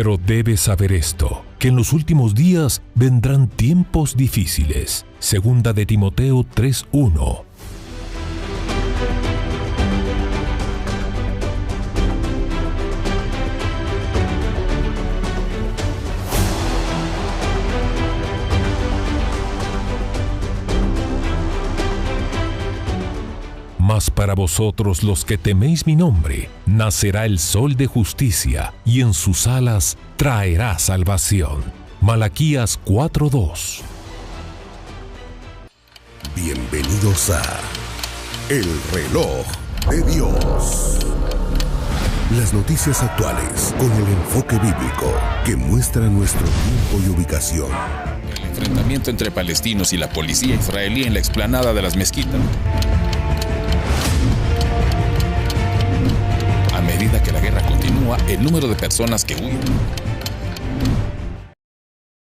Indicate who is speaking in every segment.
Speaker 1: Pero debes saber esto, que en los últimos días vendrán tiempos difíciles. Segunda de Timoteo 3:1. Mas para vosotros los que teméis mi nombre, nacerá el sol de justicia, y en sus alas traerá salvación. Malaquías 4:2.
Speaker 2: Bienvenidos a El Reloj de Dios. Las noticias actuales con el enfoque bíblico que muestra nuestro tiempo y ubicación.
Speaker 3: El enfrentamiento entre palestinos y la policía israelí en la explanada de las mezquitas. A medida que la guerra continúa, el número de personas que huyen.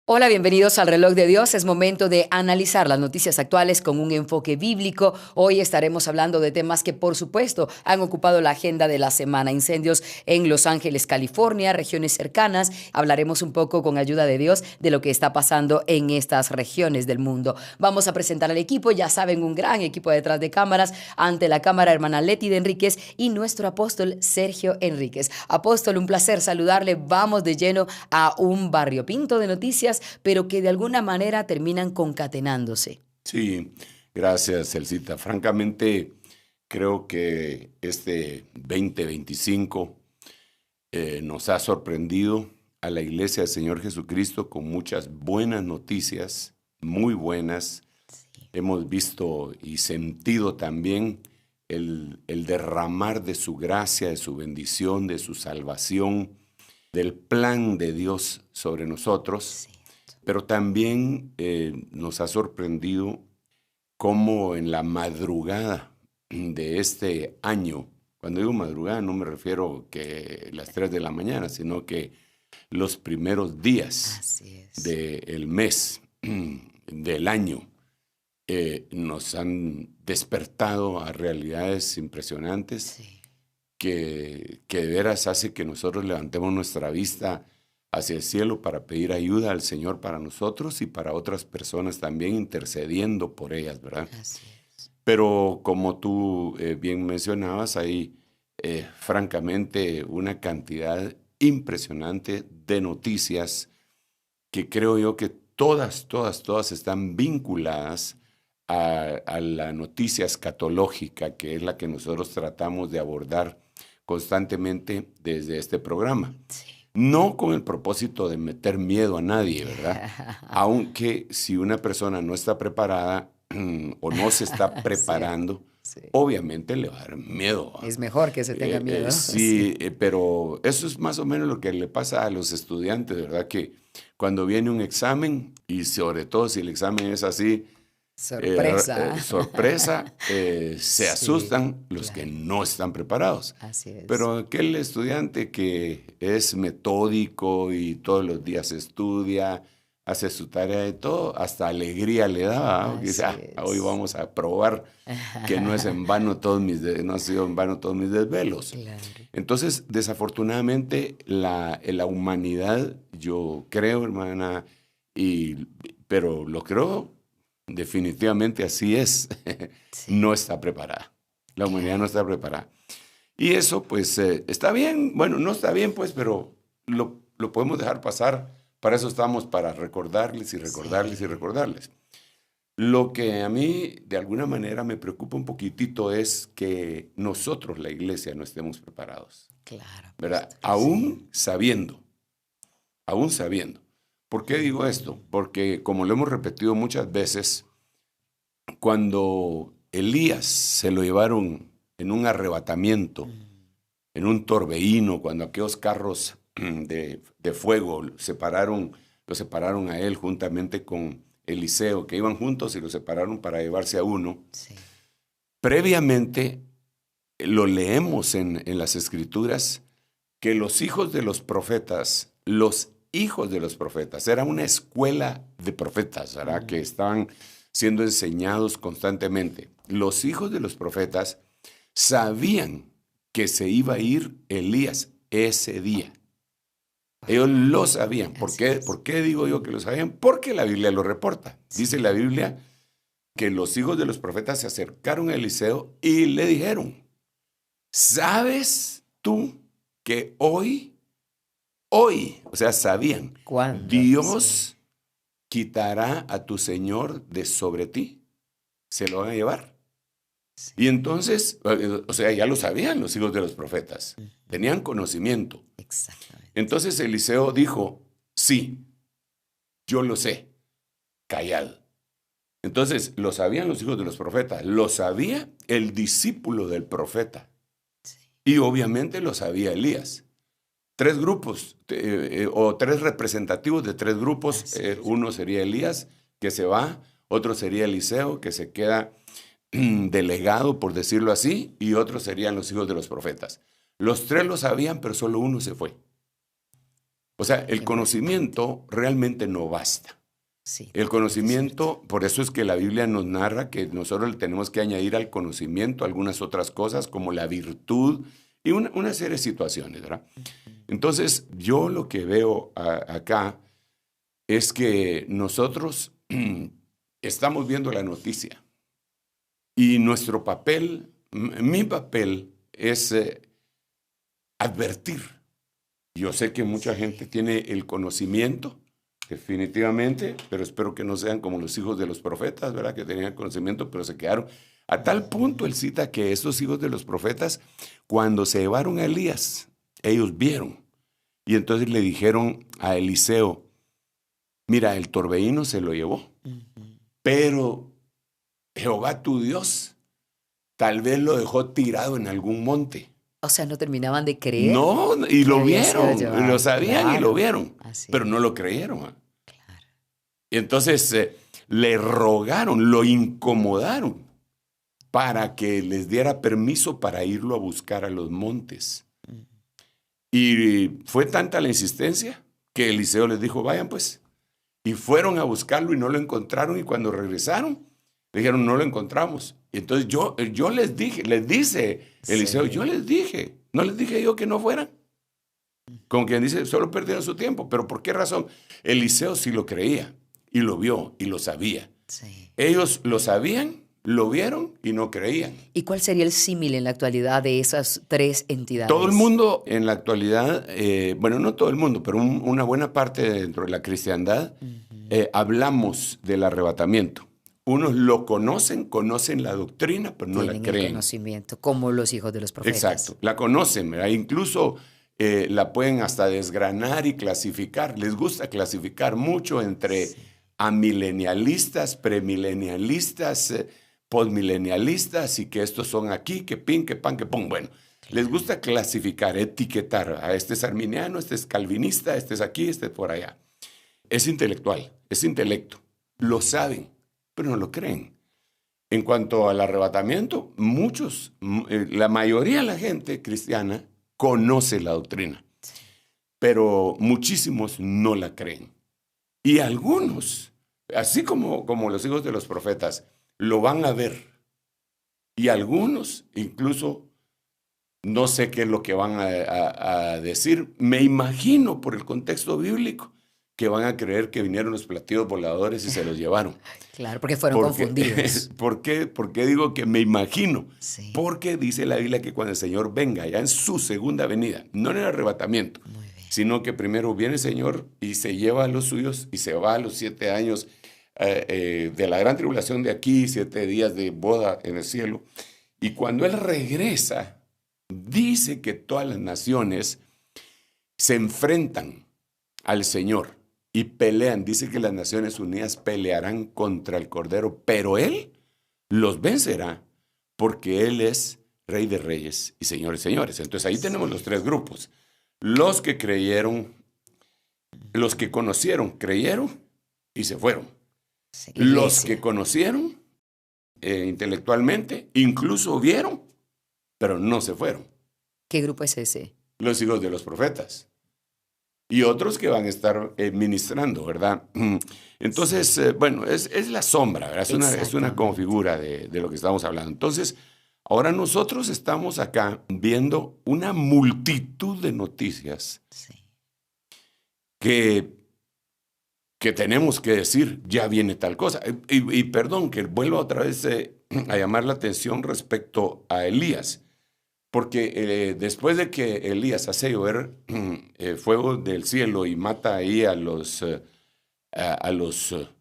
Speaker 4: Hola, bienvenidos al Reloj de Dios. Es momento de analizar las noticias actuales con un enfoque bíblico. Hoy estaremos hablando de temas que, por supuesto, han ocupado la agenda de la semana. Incendios en Los Ángeles, California, regiones cercanas. Hablaremos un poco, con ayuda de Dios, de lo que está pasando en estas regiones del mundo. Vamos a presentar al equipo. Ya saben, un gran equipo detrás de cámaras. Ante la cámara, hermana Leti de Enríquez y nuestro apóstol Sergio Enríquez. Apóstol, un placer saludarle. Vamos de lleno a un variopinto de noticias, pero que de alguna manera terminan concatenándose.
Speaker 5: Sí, gracias, Elsita. Francamente, creo que este 2025 nos ha sorprendido a la Iglesia del Señor Jesucristo con muchas buenas noticias, muy buenas. Sí. Hemos visto y sentido también el derramar de su gracia, de su bendición, de su salvación, del plan de Dios sobre nosotros. Sí. Pero también nos ha sorprendido cómo en la madrugada de este año, cuando digo madrugada no me refiero que las 3 de la mañana, sino que los primeros días del mes, del año, nos han despertado a realidades impresionantes que de veras hace que nosotros levantemos nuestra vista hacia el cielo para pedir ayuda al Señor para nosotros y para otras personas también, intercediendo por ellas, ¿verdad? Así es. Pero como tú bien mencionabas, hay francamente una cantidad impresionante de noticias que creo yo que todas están vinculadas a la noticia escatológica, que es la que nosotros tratamos de abordar constantemente desde este programa. Sí. No con el propósito de meter miedo a nadie, ¿verdad? Aunque si una persona no está preparada o no se está preparando, obviamente le va a dar miedo.
Speaker 4: Es mejor que se tenga miedo.
Speaker 5: Pero eso es más o menos lo que le pasa a los estudiantes, ¿verdad? Que cuando viene un examen, y sobre todo si el examen es así, sorpresa, se asustan los que no están preparados. Así es. Pero aquel estudiante que es metódico y todos los días estudia, hace su tarea y todo, hasta alegría le da, dice, hoy vamos a probar que no es en vano no ha sido en vano todos mis desvelos. Claro. Entonces, desafortunadamente, la humanidad, yo creo, hermana, pero lo creo, definitivamente así es, no está preparada. La humanidad no está preparada. Y eso, pues, está bien. Bueno, no está bien, pues, pero lo podemos dejar pasar. Para eso estamos, para recordarles y recordarles y recordarles. Lo que a mí, de alguna manera, me preocupa un poquitito es que nosotros, la iglesia, no estemos preparados. Claro. ¿Verdad? Aún sabiendo. ¿Por qué digo esto? Porque, como lo hemos repetido muchas veces, cuando Elías se lo llevaron en un arrebatamiento, en un torbellino, cuando aquellos carros de fuego lo separaron a él juntamente con Eliseo, que iban juntos y lo separaron para llevarse a uno. Sí. Previamente, lo leemos en las Escrituras, que los hijos de los profetas, era una escuela de profetas, ¿verdad? Que estaban siendo enseñados constantemente. Los hijos de los profetas sabían que se iba a ir Elías ese día. Ellos lo sabían. ¿Por qué digo yo que lo sabían? Porque la Biblia lo reporta. Dice la Biblia que los hijos de los profetas se acercaron a Eliseo y le dijeron, ¿sabes tú que hoy, o sea, sabían, Dios quitará a tu Señor de sobre ti? Se lo van a llevar. Sí. Y entonces, o sea, ya lo sabían los hijos de los profetas. Tenían conocimiento.
Speaker 4: Exactamente.
Speaker 5: Entonces Eliseo dijo, sí, yo lo sé, callad. Entonces, lo sabían los hijos de los profetas, lo sabía el discípulo del profeta. Sí. Y obviamente lo sabía Elías. 3 grupos, o 3 representativos de 3 grupos. Uno sería Elías, que se va, otro sería Eliseo, que se queda delegado, por decirlo así, y otros serían los hijos de los profetas. Los 3 lo sabían, pero solo uno se fue. O sea, el conocimiento realmente no basta. Sí, el conocimiento, por eso es que la Biblia nos narra que nosotros le tenemos que añadir al conocimiento algunas otras cosas, como la virtud y una serie de situaciones, ¿verdad? Entonces, yo lo que veo acá es que nosotros estamos viendo la noticia y nuestro papel, mi papel es advertir. Yo sé que mucha gente tiene el conocimiento, definitivamente, pero espero que no sean como los hijos de los profetas, ¿verdad? Que tenían conocimiento, pero se quedaron. A tal punto él cita que esos hijos de los profetas, cuando se llevaron a Elías, ellos vieron. Y entonces le dijeron a Eliseo, mira, el torbellino se lo llevó, pero Jehová tu Dios tal vez lo dejó tirado en algún monte.
Speaker 4: O sea, no terminaban de creer.
Speaker 5: No, y lo vieron, lo sabían, claro, y lo vieron, pero no lo creyeron. Claro. Y entonces le rogaron, lo incomodaron para que les diera permiso para irlo a buscar a los montes. Y fue tanta la insistencia que Eliseo les dijo, vayan pues. Y fueron a buscarlo y no lo encontraron, y cuando regresaron, le dijeron, no lo encontramos. Y entonces yo les dije, les dice Eliseo, sí, yo les dije, no les dije yo que no fueran. Como quien dice, solo perdieron su tiempo. ¿Pero por qué razón? Eliseo sí lo creía, y lo vio, y lo sabía. Sí. Ellos lo sabían, lo vieron y no creían.
Speaker 4: ¿Y cuál sería el símil en la actualidad de esas 3 entidades?
Speaker 5: Todo el mundo en la actualidad, bueno, no todo el mundo, pero una buena parte dentro de la cristiandad, hablamos del arrebatamiento. Unos lo conocen la doctrina, pero no la creen.
Speaker 4: Tienen el conocimiento, como los hijos de los profetas.
Speaker 5: Exacto, la conocen, ¿verdad? Incluso la pueden hasta desgranar y clasificar. Les gusta clasificar mucho entre amilenialistas, premilenialistas, postmilenialistas, y que estos son aquí, que pin, que pan, que pon. Bueno, les gusta clasificar, etiquetar. A este es arminiano, este es calvinista, este es aquí, este es por allá. Es intelectual, es intelecto. Lo saben, pero no lo creen. En cuanto al arrebatamiento, muchos, la mayoría de la gente cristiana conoce la doctrina, pero muchísimos no la creen. Y algunos, así como los hijos de los profetas, lo van a ver. Y algunos, incluso, no sé qué es lo que van a decir. Me imagino, por el contexto bíblico, que van a creer que vinieron los platillos voladores y se los llevaron.
Speaker 4: Claro, porque fueron confundidos.
Speaker 5: ¿Por qué digo que me imagino? Sí. Porque dice la Biblia que cuando el Señor venga, ya en su segunda venida, no en el arrebatamiento, sino que primero viene el Señor y se lleva a los suyos y se va a los 7 años de la gran tribulación de aquí, 7 días de boda en el cielo. Y cuando Él regresa, dice que todas las naciones se enfrentan al Señor y pelean. Dice que las Naciones Unidas pelearán contra el Cordero, pero Él los vencerá porque Él es Rey de Reyes y Señor de Señores. Entonces ahí tenemos los 3 grupos. Los que creyeron, los que conocieron, creyeron y se fueron. Sí, los que conocieron intelectualmente, incluso vieron, pero no se fueron.
Speaker 4: ¿Qué grupo es ese?
Speaker 5: Los hijos de los profetas. Y otros que van a estar ministrando, ¿verdad? Entonces, bueno, es la sombra, ¿verdad? Es una configura de lo que estamos hablando. Entonces, ahora nosotros estamos acá viendo una multitud de noticias que tenemos que decir, ya viene tal cosa. Y perdón, que vuelva otra vez a llamar la atención respecto a Elías, porque después de que Elías hace llover fuego del cielo y mata ahí a los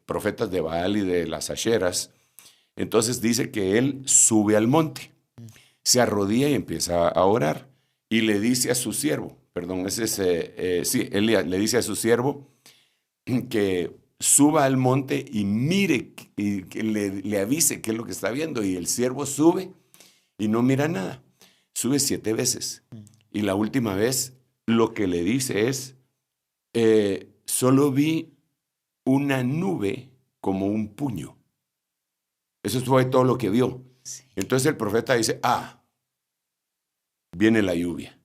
Speaker 5: profetas de Baal y de las Asheras, entonces dice que él sube al monte, se arrodilla y empieza a orar, y le dice a su siervo, Elías le dice a su siervo que suba al monte y mire, y que le avise qué es lo que está viendo, y el siervo sube y no mira nada. Sube 7 veces, y la última vez lo que le dice es, solo vi una nube como un puño. Eso fue todo lo que vio. Sí. Entonces el profeta dice, viene la lluvia.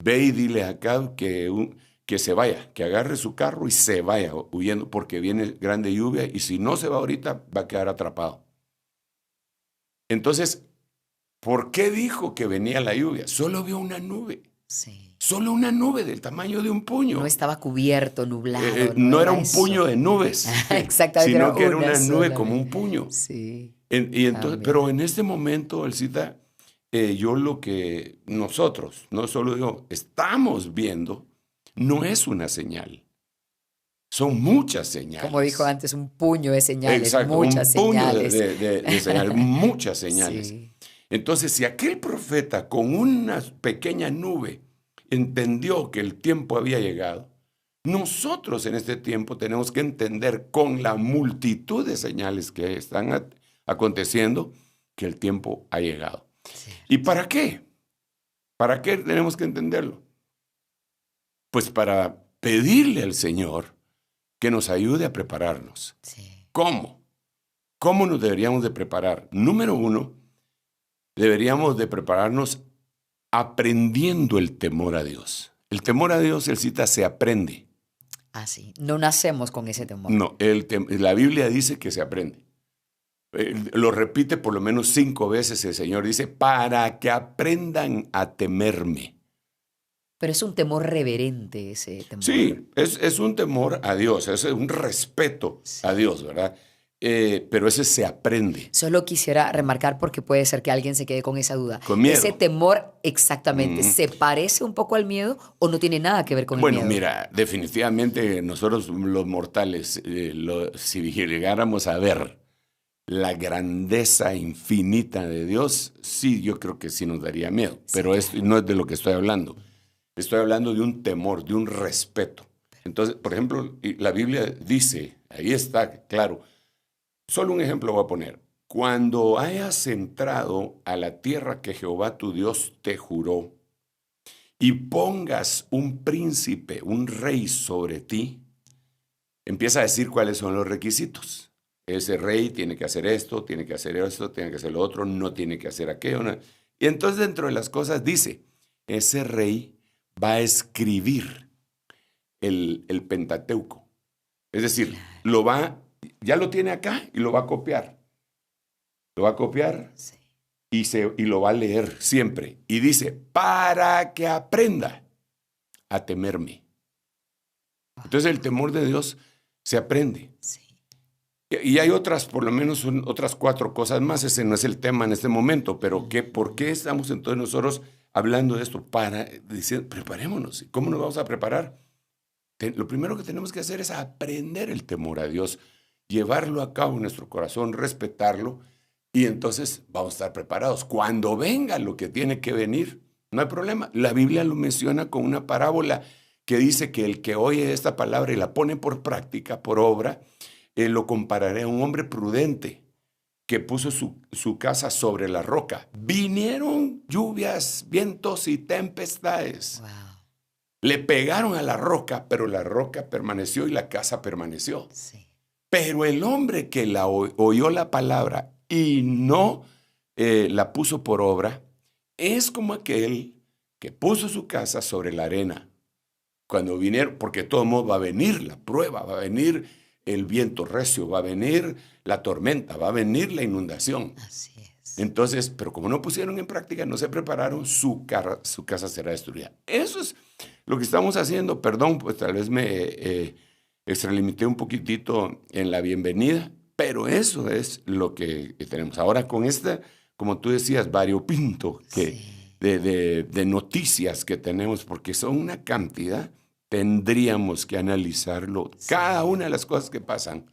Speaker 5: Ve y dile a Acab que se vaya, que agarre su carro y se vaya huyendo, porque viene grande lluvia, y si no se va ahorita, va a quedar atrapado. Entonces, ¿por qué dijo que venía la lluvia? Solo vio una nube. Sí. Solo una nube del tamaño de un puño.
Speaker 4: No estaba cubierto, nublado.
Speaker 5: No era un puño de nubes.
Speaker 4: Exactamente.
Speaker 5: Sino que era una nube como un puño.
Speaker 4: Sí.
Speaker 5: Entonces, pero en este momento, Elcita, yo lo que nosotros, no solo yo, estamos viendo, no es una señal. Son muchas señales.
Speaker 4: Como dijo antes, un puño de señales.
Speaker 5: Exacto,
Speaker 4: muchas
Speaker 5: señales.
Speaker 4: Un puño
Speaker 5: de señales, muchas señales. Sí. Entonces, si aquel profeta con una pequeña nube entendió que el tiempo había llegado, nosotros en este tiempo tenemos que entender con la multitud de señales que están aconteciendo que el tiempo ha llegado. Sí. ¿Y para qué? ¿Para qué tenemos que entenderlo? Pues para pedirle al Señor que nos ayude a prepararnos. Sí. ¿Cómo? ¿Cómo nos deberíamos de preparar? Número 1, deberíamos de prepararnos aprendiendo el temor a Dios. El temor a Dios, Elcita, se aprende.
Speaker 4: Sí. No nacemos con ese temor.
Speaker 5: No, la Biblia dice que se aprende. Lo repite por lo menos 5 veces el Señor. Dice, para que aprendan a temerme.
Speaker 4: Pero es un temor reverente ese temor.
Speaker 5: Sí, es un temor a Dios, es un respeto a Dios, ¿verdad? Pero ese se aprende.
Speaker 4: Solo quisiera remarcar, porque puede ser que alguien se quede con esa duda.
Speaker 5: Con miedo.
Speaker 4: Ese temor, exactamente, ¿se parece un poco al miedo o no tiene nada que ver con el miedo?
Speaker 5: Bueno, mira, definitivamente nosotros los mortales, si llegáramos a ver la grandeza infinita de Dios, sí, yo creo que sí nos daría miedo. Sí, pero esto no es de lo que estoy hablando. Estoy hablando de un temor, de un respeto. Entonces, por ejemplo, la Biblia dice, ahí está, claro. Solo un ejemplo voy a poner. Cuando hayas entrado a la tierra que Jehová tu Dios te juró y pongas un príncipe, un rey sobre ti, empieza a decir cuáles son los requisitos. Ese rey tiene que hacer esto, tiene que hacer esto, tiene que hacer lo otro, no tiene que hacer aquello. No. Y entonces dentro de las cosas dice, ese rey va a escribir el Pentateuco. Es decir, ya lo tiene acá y lo va a copiar. Lo va a copiar y lo va a leer siempre. Y dice, para que aprenda a temerme. Entonces el temor de Dios se aprende. Sí. Y hay otras, por lo menos otras 4 cosas más. Ese no es el tema en este momento, pero ¿por qué estamos entonces nosotros hablando de esto? Decir, preparémonos. ¿Cómo nos vamos a preparar? Lo primero que tenemos que hacer es aprender el temor a Dios, llevarlo a cabo en nuestro corazón, respetarlo, y entonces vamos a estar preparados. Cuando venga lo que tiene que venir, no hay problema. La Biblia lo menciona con una parábola que dice que el que oye esta palabra y la pone por práctica, por obra, lo compararé a un hombre prudente que puso su casa sobre la roca. Vinieron lluvias, vientos y tempestades. Wow. Le pegaron a la roca, pero la roca permaneció y la casa permaneció. Sí. Pero el hombre que oyó la palabra y no la puso por obra, es como aquel que puso su casa sobre la arena. Cuando vinieron, porque de todo modo va a venir la prueba, va a venir el viento recio, va a venir la tormenta, va a venir la inundación. Así es. Entonces, pero como no pusieron en práctica, no se prepararon, su casa será destruida. Eso es Lo que estamos haciendo, perdón, pues tal vez me extralimité un poquitito en la bienvenida, pero eso es lo que tenemos. Ahora con esta, como tú decías, variopinto de noticias que tenemos, porque son una cantidad, tendríamos que analizarlo. Cada una de las cosas que pasan,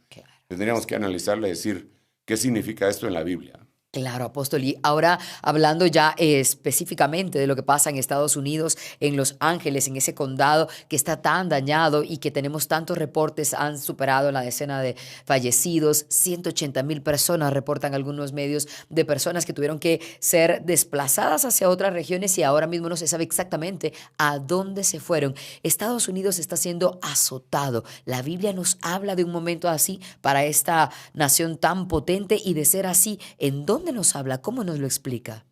Speaker 5: tendríamos que analizarla y decir, ¿qué significa esto en la Biblia?
Speaker 4: Claro, apóstol. Y ahora hablando ya específicamente de lo que pasa en Estados Unidos, en Los Ángeles, en ese condado que está tan dañado y que tenemos tantos reportes, han superado la decena de fallecidos, 180,000 personas, reportan algunos medios, de personas que tuvieron que ser desplazadas hacia otras regiones y ahora mismo no se sabe exactamente a dónde se fueron. Estados Unidos está siendo azotado. La Biblia nos habla de un momento así para esta nación tan potente y de ser así, ¿en dónde nos habla? ¿Cómo nos lo explica?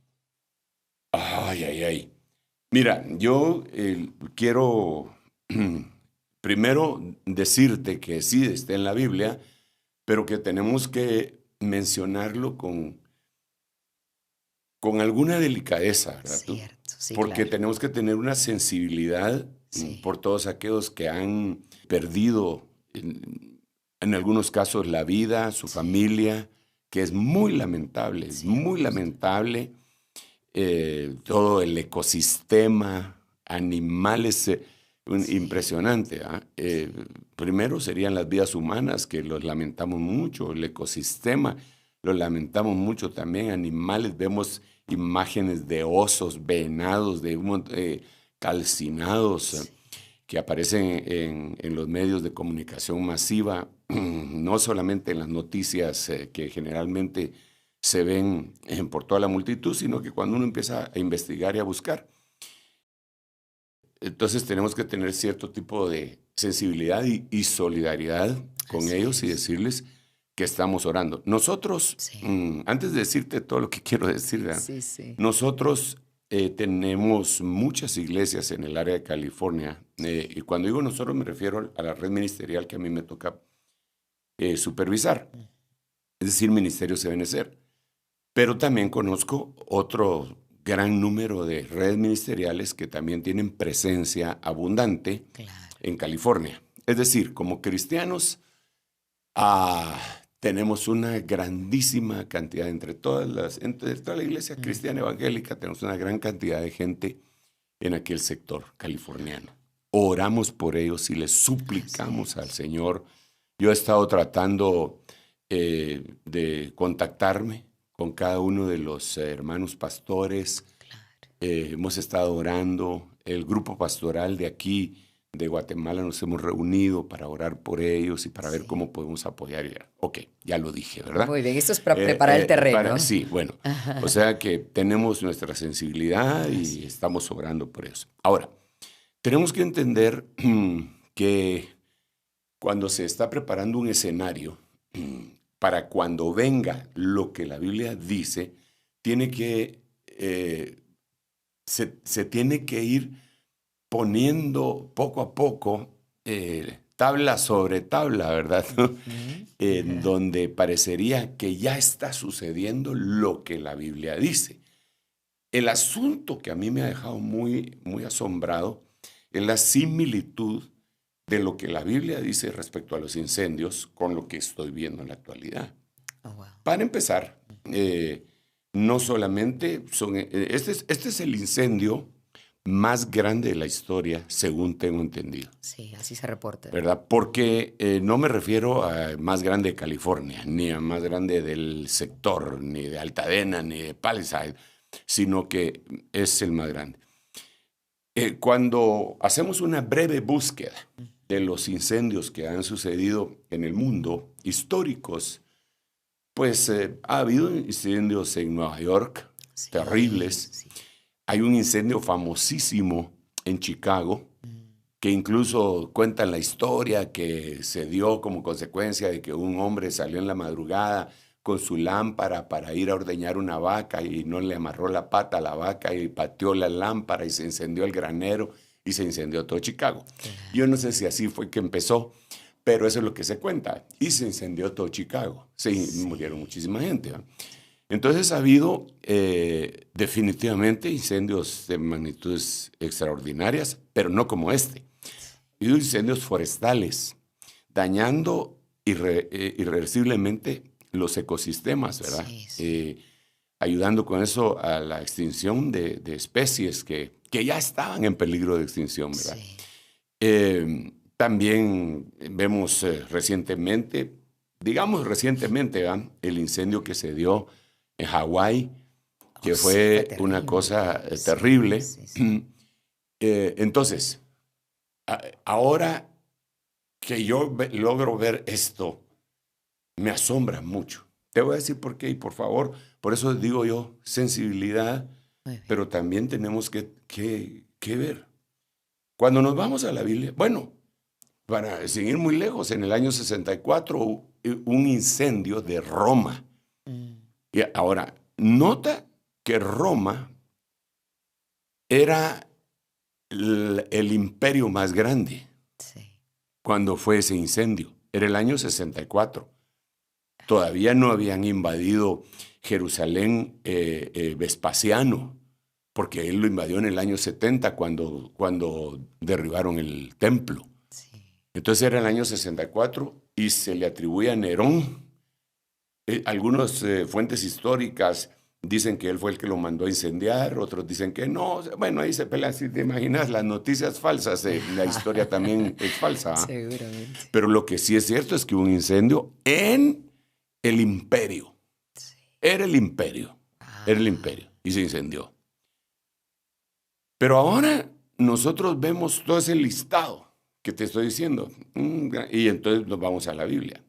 Speaker 5: Ay. Mira, yo quiero primero decirte que sí está en la Biblia, pero que tenemos que mencionarlo con alguna delicadeza, ¿verdad?
Speaker 4: Cierto, sí,
Speaker 5: Porque
Speaker 4: claro.
Speaker 5: tenemos que tener una sensibilidad por todos aquellos que han perdido, en algunos casos, la vida, su familia, que es muy lamentable, todo el ecosistema, animales, impresionante. Primero serían las vidas humanas, que los lamentamos mucho, el ecosistema, lo lamentamos mucho también, animales, vemos imágenes de osos, venados, calcinados, que aparecen en los medios de comunicación masiva, no solamente en las noticias que generalmente se ven por toda la multitud, sino que cuando uno empieza a investigar y a buscar. Entonces tenemos que tener cierto tipo de sensibilidad y solidaridad con ellos y decirles que estamos orando. Nosotros, antes de decirte todo lo que quiero decir, nosotros tenemos muchas iglesias en el área de California, y cuando digo nosotros me refiero a la red ministerial que a mí me toca supervisar, es decir, Ministerio Ebenecer. Pero también conozco otro gran número de redes ministeriales que también tienen presencia abundante en California. Es decir, como cristianos tenemos una grandísima cantidad entre toda la iglesia cristiana evangélica, tenemos una gran cantidad de gente en aquel sector californiano. Oramos por ellos y les suplicamos al Señor. Yo he estado tratando de contactarme con cada uno de los hermanos pastores. Hemos estado orando. El grupo pastoral de aquí, de Guatemala, nos hemos reunido para orar por ellos y para ver cómo podemos apoyar. Ok, ya lo dije, ¿verdad?
Speaker 4: Muy bien, esto es para preparar el terreno.
Speaker 5: Sí, bueno. O sea que tenemos nuestra sensibilidad y estamos orando por eso. Ahora, tenemos que entender que cuando se está preparando un escenario, para cuando venga lo que la Biblia dice, tiene que, se tiene que ir poniendo poco a poco tabla sobre tabla, ¿verdad? En donde parecería que ya está sucediendo lo que la Biblia dice. El asunto que a mí me ha dejado muy, muy asombrado es la similitud de lo que la Biblia dice respecto a los incendios con lo que estoy viendo en la actualidad. Para empezar, no solamente son... Este es el incendio más grande de la historia, según tengo entendido.
Speaker 4: Sí, así se reporta.
Speaker 5: ¿Verdad? Porque no me refiero a más grande de California, ni a más grande del sector, ni de Altadena, ni de Palisade, sino que es el más grande. Cuando hacemos una breve búsqueda de los incendios que han sucedido en el mundo, históricos, pues ha habido incendios en Nueva York, terribles. Sí. Hay un incendio famosísimo en Chicago, que incluso cuentan la historia que se dio como consecuencia de que un hombre salió en la madrugada con su lámpara para ir a ordeñar una vaca y no le amarró la pata a la vaca y pateó la lámpara y se incendió el granero y se incendió todo Chicago. Yo no sé si así fue que empezó, pero eso es lo que se cuenta. Y se incendió todo Chicago. Murieron muchísima gente, ¿no? Entonces ha habido definitivamente incendios de magnitudes extraordinarias, pero no como este. Ha habido incendios forestales, dañando irreversiblemente los ecosistemas, ¿verdad?
Speaker 4: Sí, sí.
Speaker 5: Ayudando con eso a la extinción de especies que ya estaban en peligro de extinción, ¿verdad?
Speaker 4: Sí.
Speaker 5: También vemos recientemente, ¿verdad? El incendio que se dio en Hawái, que
Speaker 4: Sí,
Speaker 5: fue
Speaker 4: terrible.
Speaker 5: una cosa
Speaker 4: Sí,
Speaker 5: terrible.
Speaker 4: sí, sí.
Speaker 5: Entonces, ahora que yo logro ver esto, me asombra mucho. Te voy a decir por qué, y por favor, por eso digo yo, sensibilidad,
Speaker 4: Muy bien.
Speaker 5: pero también tenemos que ver. Cuando nos vamos a la Biblia, bueno, para seguir muy lejos, en el año 64 un incendio de Roma. Y ahora, nota que Roma era el imperio más grande
Speaker 4: Sí.
Speaker 5: cuando fue ese incendio. Era el año 64. Todavía no habían invadido Jerusalén Vespasiano, porque él lo invadió en el año 70 cuando derribaron el templo.
Speaker 4: Sí.
Speaker 5: Entonces era el año 64 y se le atribuye a Nerón. Algunas fuentes históricas dicen que él fue el que lo mandó a incendiar, otros dicen que no. Bueno, ahí se pelean, si te imaginas, las noticias falsas, la historia también es falsa. ¿Ah?
Speaker 4: Seguramente.
Speaker 5: Pero lo que sí es cierto es que hubo un incendio en el imperio.
Speaker 4: Sí.
Speaker 5: Era el imperio. Era el imperio. Y se incendió. Pero ahora nosotros vemos todo ese listado que te estoy diciendo. Y entonces nos vamos a la Biblia.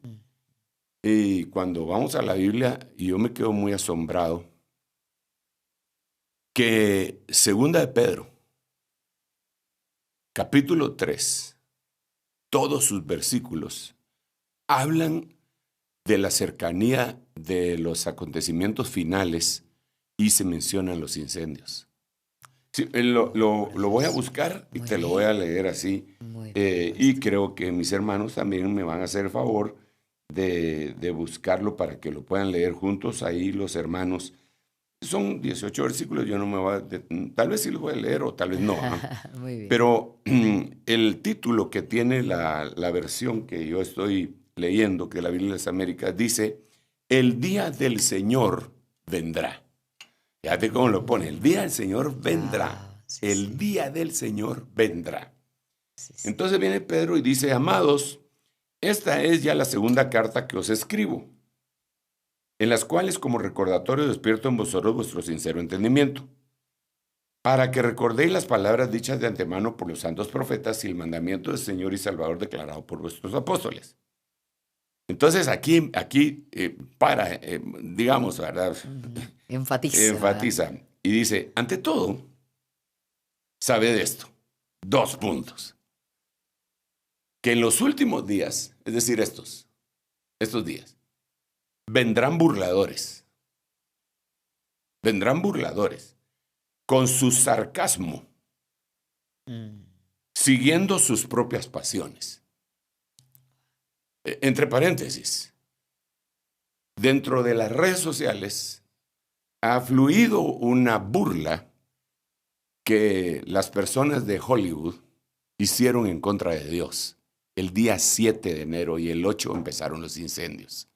Speaker 5: Y cuando vamos a la Biblia, yo me quedo muy asombrado que Segunda de Pedro, capítulo 3, todos sus versículos hablan de la cercanía de los acontecimientos finales y se mencionan los incendios. Sí, lo voy a buscar y
Speaker 4: Muy
Speaker 5: te lo
Speaker 4: bien.
Speaker 5: voy a leer así.
Speaker 4: Muy bien.
Speaker 5: Y creo que mis hermanos también me van a hacer el favor de buscarlo para que lo puedan leer juntos ahí los hermanos. Son 18 versículos, yo no me voy a... Tal vez sí los voy a leer o tal vez no. ¿Ah?
Speaker 4: Muy bien.
Speaker 5: Pero el título que tiene la versión que yo estoy leyendo, que la Biblia de las Américas, dice, el día del Señor vendrá. Fíjate cómo lo pone, el día del Señor vendrá.
Speaker 4: Sí,
Speaker 5: El
Speaker 4: sí.
Speaker 5: día del Señor vendrá.
Speaker 4: Sí, sí.
Speaker 5: Entonces viene Pedro y dice, amados, esta es ya la segunda carta que os escribo, en las cuales como recordatorio despierto en vosotros vuestro sincero entendimiento, para que recordéis las palabras dichas de antemano por los santos profetas y el mandamiento del Señor y Salvador declarado por vuestros apóstoles. Entonces aquí digamos, ¿verdad?
Speaker 4: Enfatiza.
Speaker 5: Enfatiza y dice, ante todo, sabed esto, 2 puntos, que en los últimos días, es decir, estos días, vendrán burladores con su sarcasmo, siguiendo sus propias pasiones. Entre paréntesis, dentro de las redes sociales ha fluido una burla que las personas de Hollywood hicieron en contra de Dios. El día 7 de enero y el 8 empezaron los incendios.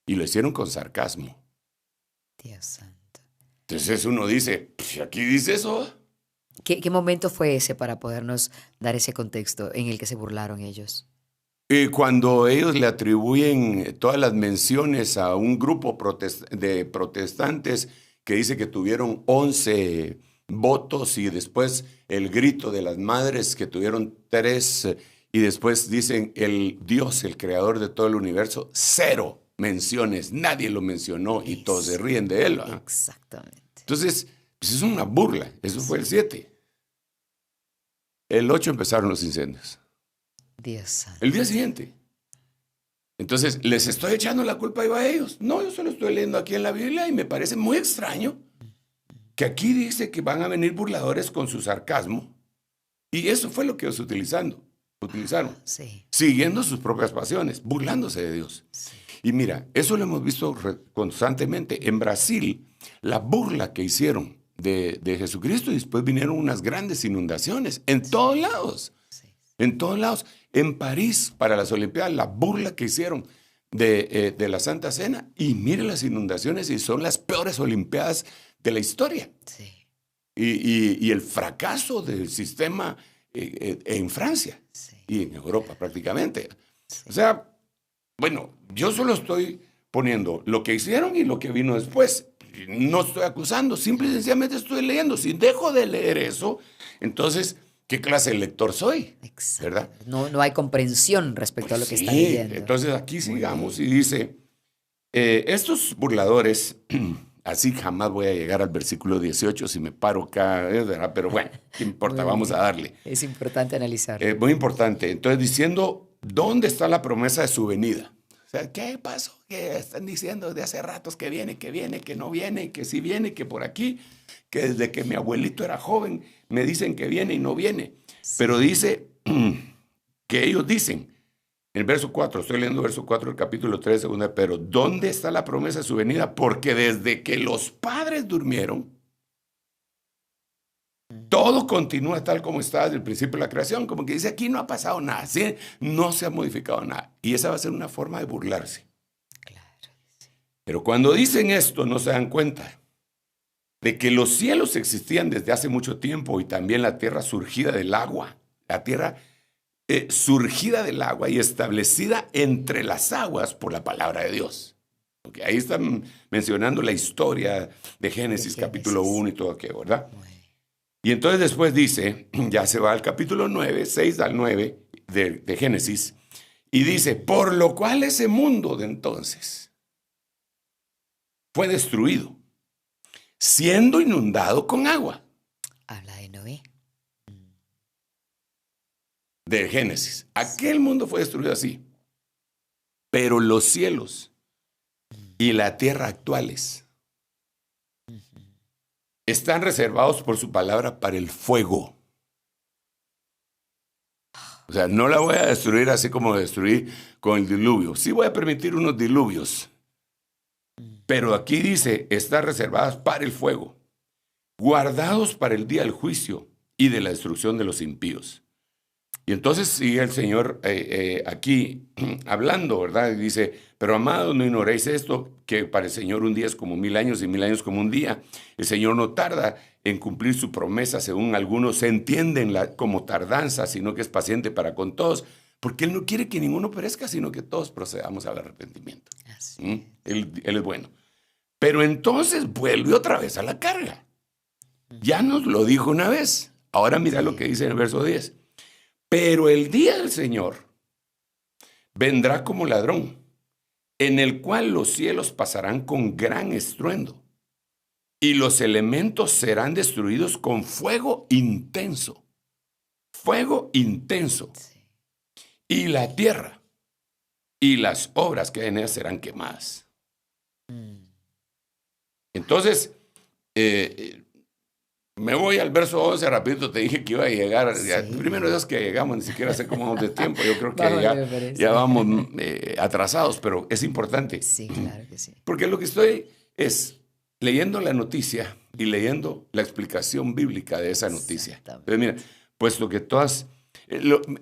Speaker 5: Y lo hicieron con sarcasmo.
Speaker 4: Dios santo.
Speaker 5: Entonces uno dice, aquí dice eso.
Speaker 4: ¿Qué momento fue ese para podernos dar ese contexto en el que se burlaron ellos?
Speaker 5: Cuando ellos le atribuyen todas las menciones a un grupo de protestantes que dice que tuvieron 11 votos y después el grito de las madres que tuvieron 3 y después dicen el Dios, el creador de todo el universo, 0 menciones, nadie lo mencionó y todos se ríen de él. ¿Ah?
Speaker 4: Exactamente.
Speaker 5: Entonces, pues es una burla, eso fue el 7. El 8 empezaron los incendios.
Speaker 4: Dios santo.
Speaker 5: El día siguiente. Entonces, ¿les estoy echando la culpa a ellos? No, yo solo estoy leyendo aquí en la Biblia y me parece muy extraño que aquí dice que van a venir burladores con su sarcasmo y eso fue lo que ellos utilizaron,
Speaker 4: Sí.
Speaker 5: siguiendo sus propias pasiones, burlándose de Dios.
Speaker 4: Sí.
Speaker 5: Y mira, eso lo hemos visto constantemente. En Brasil, la burla que hicieron de Jesucristo, y después vinieron unas grandes inundaciones en todos lados. En todos lados. En París, para las Olimpiadas, la burla que hicieron de la Santa Cena. Y mire las inundaciones, y son las peores Olimpiadas de la historia.
Speaker 4: Sí.
Speaker 5: Y el fracaso del sistema en Francia y en Europa prácticamente. O sea, bueno, yo solo estoy poniendo lo que hicieron y lo que vino después. No estoy acusando, simple y sencillamente estoy leyendo. Si dejo de leer eso, entonces, ¿qué clase de lector soy?
Speaker 4: Exacto.
Speaker 5: ¿Verdad?
Speaker 4: No hay comprensión respecto a lo que
Speaker 5: Sí,
Speaker 4: está leyendo.
Speaker 5: entonces aquí sigamos y dice, estos burladores, así jamás voy a llegar al versículo 18 si me paro acá, ¿verdad? Pero bueno, ¿qué importa? Vamos a darle.
Speaker 4: Es importante analizar.
Speaker 5: Muy importante. Entonces, diciendo, ¿dónde está la promesa de su venida? O sea, ¿qué pasó? ¿Qué están diciendo de hace ratos que viene, que no viene, que sí viene, que por aquí, que desde que mi abuelito era joven me dicen que viene y no viene? Sí. Pero dice que ellos dicen, en el verso 4, estoy leyendo el verso 4 del capítulo 3 de 2 de Pedro, ¿dónde está la promesa de su venida? Porque desde que los padres durmieron, todo continúa tal como está desde el principio de la creación. Como que dice, aquí no ha pasado nada, ¿sí? No se ha modificado nada. Y esa va a ser una forma de burlarse.
Speaker 4: Claro.
Speaker 5: Pero cuando dicen esto, no se dan cuenta de que los cielos existían desde hace mucho tiempo y también la tierra surgida del agua. La tierra surgida del agua y establecida entre las aguas por la palabra de Dios. Porque ahí están mencionando la historia de Génesis, capítulo 1 y todo aquello, ¿verdad? Bueno. Y entonces después dice, ya se va al capítulo 9, 6 al 9 de Génesis, y dice, por lo cual ese mundo de entonces fue destruido, siendo inundado con agua.
Speaker 4: Habla de Noé.
Speaker 5: De Génesis. Aquel mundo fue destruido así. Pero los cielos y la tierra actuales están reservados por su palabra para el fuego. O sea, no la voy a destruir así como destruí con el diluvio. Sí voy a permitir unos diluvios. Pero aquí dice, están reservadas para el fuego, guardados para el día del juicio y de la destrucción de los impíos. Y entonces sigue el Señor aquí hablando, ¿verdad? Y dice, pero amados, no ignoréis esto, que para el Señor un día es como 1000 años y 1000 años como un día. El Señor no tarda en cumplir su promesa, según algunos se entienden como tardanza, sino que es paciente para con todos, porque Él no quiere que ninguno perezca, sino que todos procedamos al arrepentimiento. Él es bueno. Pero entonces vuelve otra vez a la carga. Ya nos lo dijo una vez. Ahora mira lo que dice en el verso 10. Pero el día del Señor vendrá como ladrón, en el cual los cielos pasarán con gran estruendo, y los elementos serán destruidos con fuego intenso. Fuego intenso. Y la tierra y las obras que hay en ella serán quemadas. Entonces, me voy al verso 11, rapidito, te dije que iba a llegar. Sí. Primero Dios que llegamos, ni siquiera sé cómo vamos de tiempo. Yo creo que ya vamos atrasados, pero es importante.
Speaker 4: Sí, claro que sí.
Speaker 5: Porque lo que estoy es leyendo la noticia y leyendo la explicación bíblica de esa noticia. Entonces, mira, puesto que todas...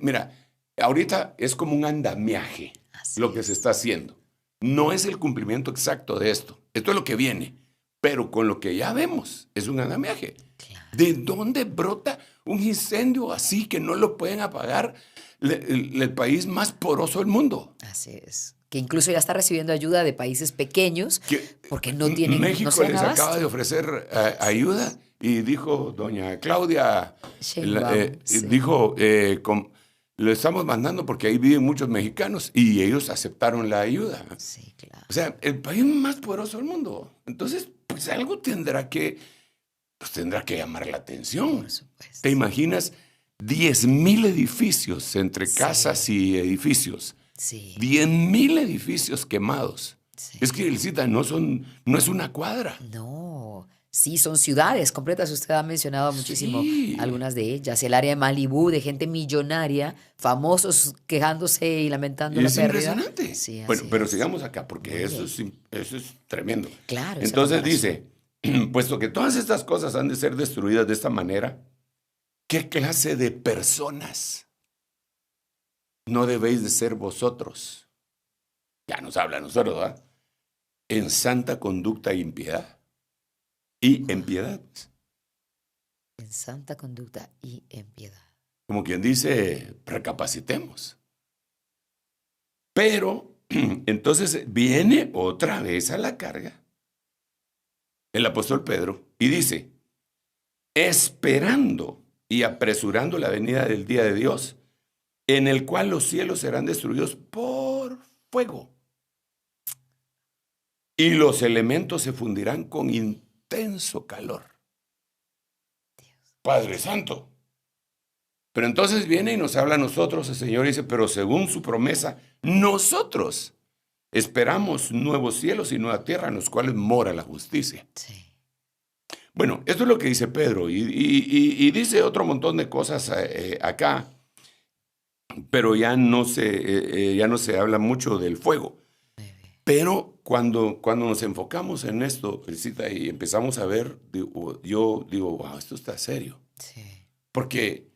Speaker 5: mira, ahorita es como un andamiaje lo que se está haciendo. No es el cumplimiento exacto de esto. Esto es lo que viene. Pero con lo que ya vemos, es un andamiaje. Claro. ¿De dónde brota un incendio así que no lo pueden apagar el país más poroso del mundo?
Speaker 4: Así es. Que incluso ya está recibiendo ayuda de países pequeños porque no tienen...
Speaker 5: México les acaba de ofrecer ayuda y dijo doña Claudia, dijo, lo estamos mandando porque ahí viven muchos mexicanos y ellos aceptaron la ayuda.
Speaker 4: Sí, claro.
Speaker 5: O sea, el país más poderoso del mundo. Entonces, pues algo tendrá que llamar la atención.
Speaker 4: Por supuesto.
Speaker 5: ¿Te imaginas 10,000 edificios entre casas y edificios?
Speaker 4: Sí.
Speaker 5: 10,000 edificios quemados. Sí. Es que, Elisita, no es una cuadra.
Speaker 4: No, Sí, son ciudades completas. Usted ha mencionado muchísimo
Speaker 5: Sí.
Speaker 4: algunas de ellas. El área de Malibú, de gente millonaria, famosos quejándose y lamentando
Speaker 5: Y
Speaker 4: la
Speaker 5: es
Speaker 4: pérdida.
Speaker 5: impresionante.
Speaker 4: Sí,
Speaker 5: Bueno,
Speaker 4: así
Speaker 5: pero
Speaker 4: es.
Speaker 5: sigamos acá, porque
Speaker 4: Muy
Speaker 5: eso es tremendo.
Speaker 4: Claro, esa
Speaker 5: Entonces
Speaker 4: comparación.
Speaker 5: dice, puesto que todas estas cosas han de ser destruidas de esta manera, ¿qué clase de personas no debéis de ser vosotros? Ya nos habla a nosotros, ¿verdad? En santa conducta y impiedad. Y en piedad.
Speaker 4: En santa conducta y en piedad.
Speaker 5: Como quien dice, recapacitemos. Pero entonces viene otra vez a la carga el apóstol Pedro y dice, esperando y apresurando la venida del día de Dios, en el cual los cielos serán destruidos por fuego y los elementos se fundirán con intenso calor. Padre Santo. Pero entonces viene y nos habla a nosotros, el Señor dice, pero según su promesa, nosotros esperamos nuevos cielos y nueva tierra en los cuales mora la justicia.
Speaker 4: Sí.
Speaker 5: Bueno, esto es lo que dice Pedro y dice otro montón de cosas acá, pero ya no se habla mucho del fuego. Pero cuando nos enfocamos en esto, Felicita, y empezamos a ver, yo digo, wow, esto está serio.
Speaker 4: Sí.
Speaker 5: Porque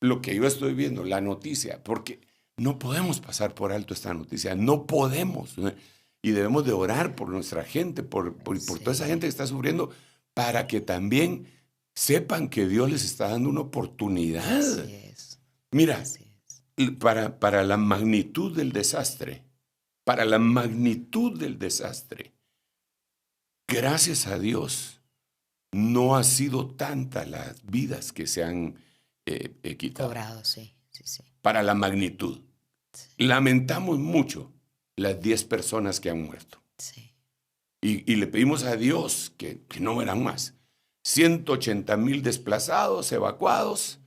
Speaker 5: lo que yo estoy viendo, la noticia, porque no podemos pasar por alto esta noticia, no podemos, ¿no? Y debemos de orar por nuestra gente, por toda esa gente que está sufriendo, para que también sepan que Dios les está dando una oportunidad.
Speaker 4: Así es.
Speaker 5: Mira,
Speaker 4: Así es.
Speaker 5: para la magnitud del desastre, gracias a Dios, no ha sido tanta las vidas que se han quitado.
Speaker 4: Cobrado, sí, sí, sí.
Speaker 5: Para la magnitud. Lamentamos mucho las 10 personas que han muerto.
Speaker 4: Sí.
Speaker 5: Y le pedimos a Dios que no mueran más. 180,000 desplazados, evacuados.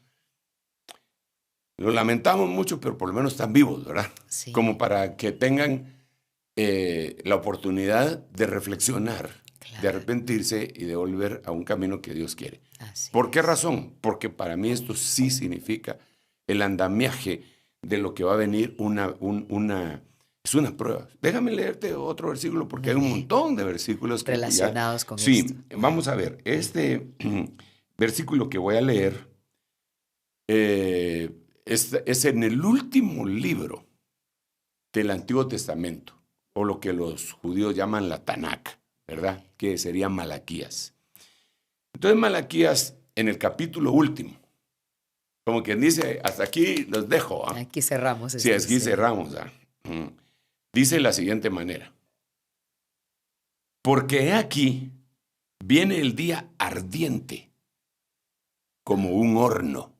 Speaker 5: Lo lamentamos mucho, pero por lo menos están vivos, ¿verdad?
Speaker 4: Sí.
Speaker 5: Como para que tengan la oportunidad de reflexionar,
Speaker 4: Claro.
Speaker 5: de arrepentirse y de volver a un camino que Dios quiere.
Speaker 4: Así
Speaker 5: ¿Por qué
Speaker 4: es.
Speaker 5: razón? Porque para mí esto sí significa el andamiaje de lo que va a venir es una prueba. Déjame leerte otro versículo porque hay un montón de versículos que
Speaker 4: Relacionados con
Speaker 5: sí,
Speaker 4: esto.
Speaker 5: vamos a ver. Este versículo que voy a leer es en el último libro del Antiguo Testamento, o lo que los judíos llaman la Tanakh, ¿verdad? Que sería Malaquías. Entonces Malaquías, en el capítulo último, como quien dice, hasta aquí los dejo. ¿Ah?
Speaker 4: Aquí cerramos.
Speaker 5: Sí, aquí cerramos. ¿Ah? Dice de la siguiente manera. Porque he aquí, viene el día ardiente, como un horno.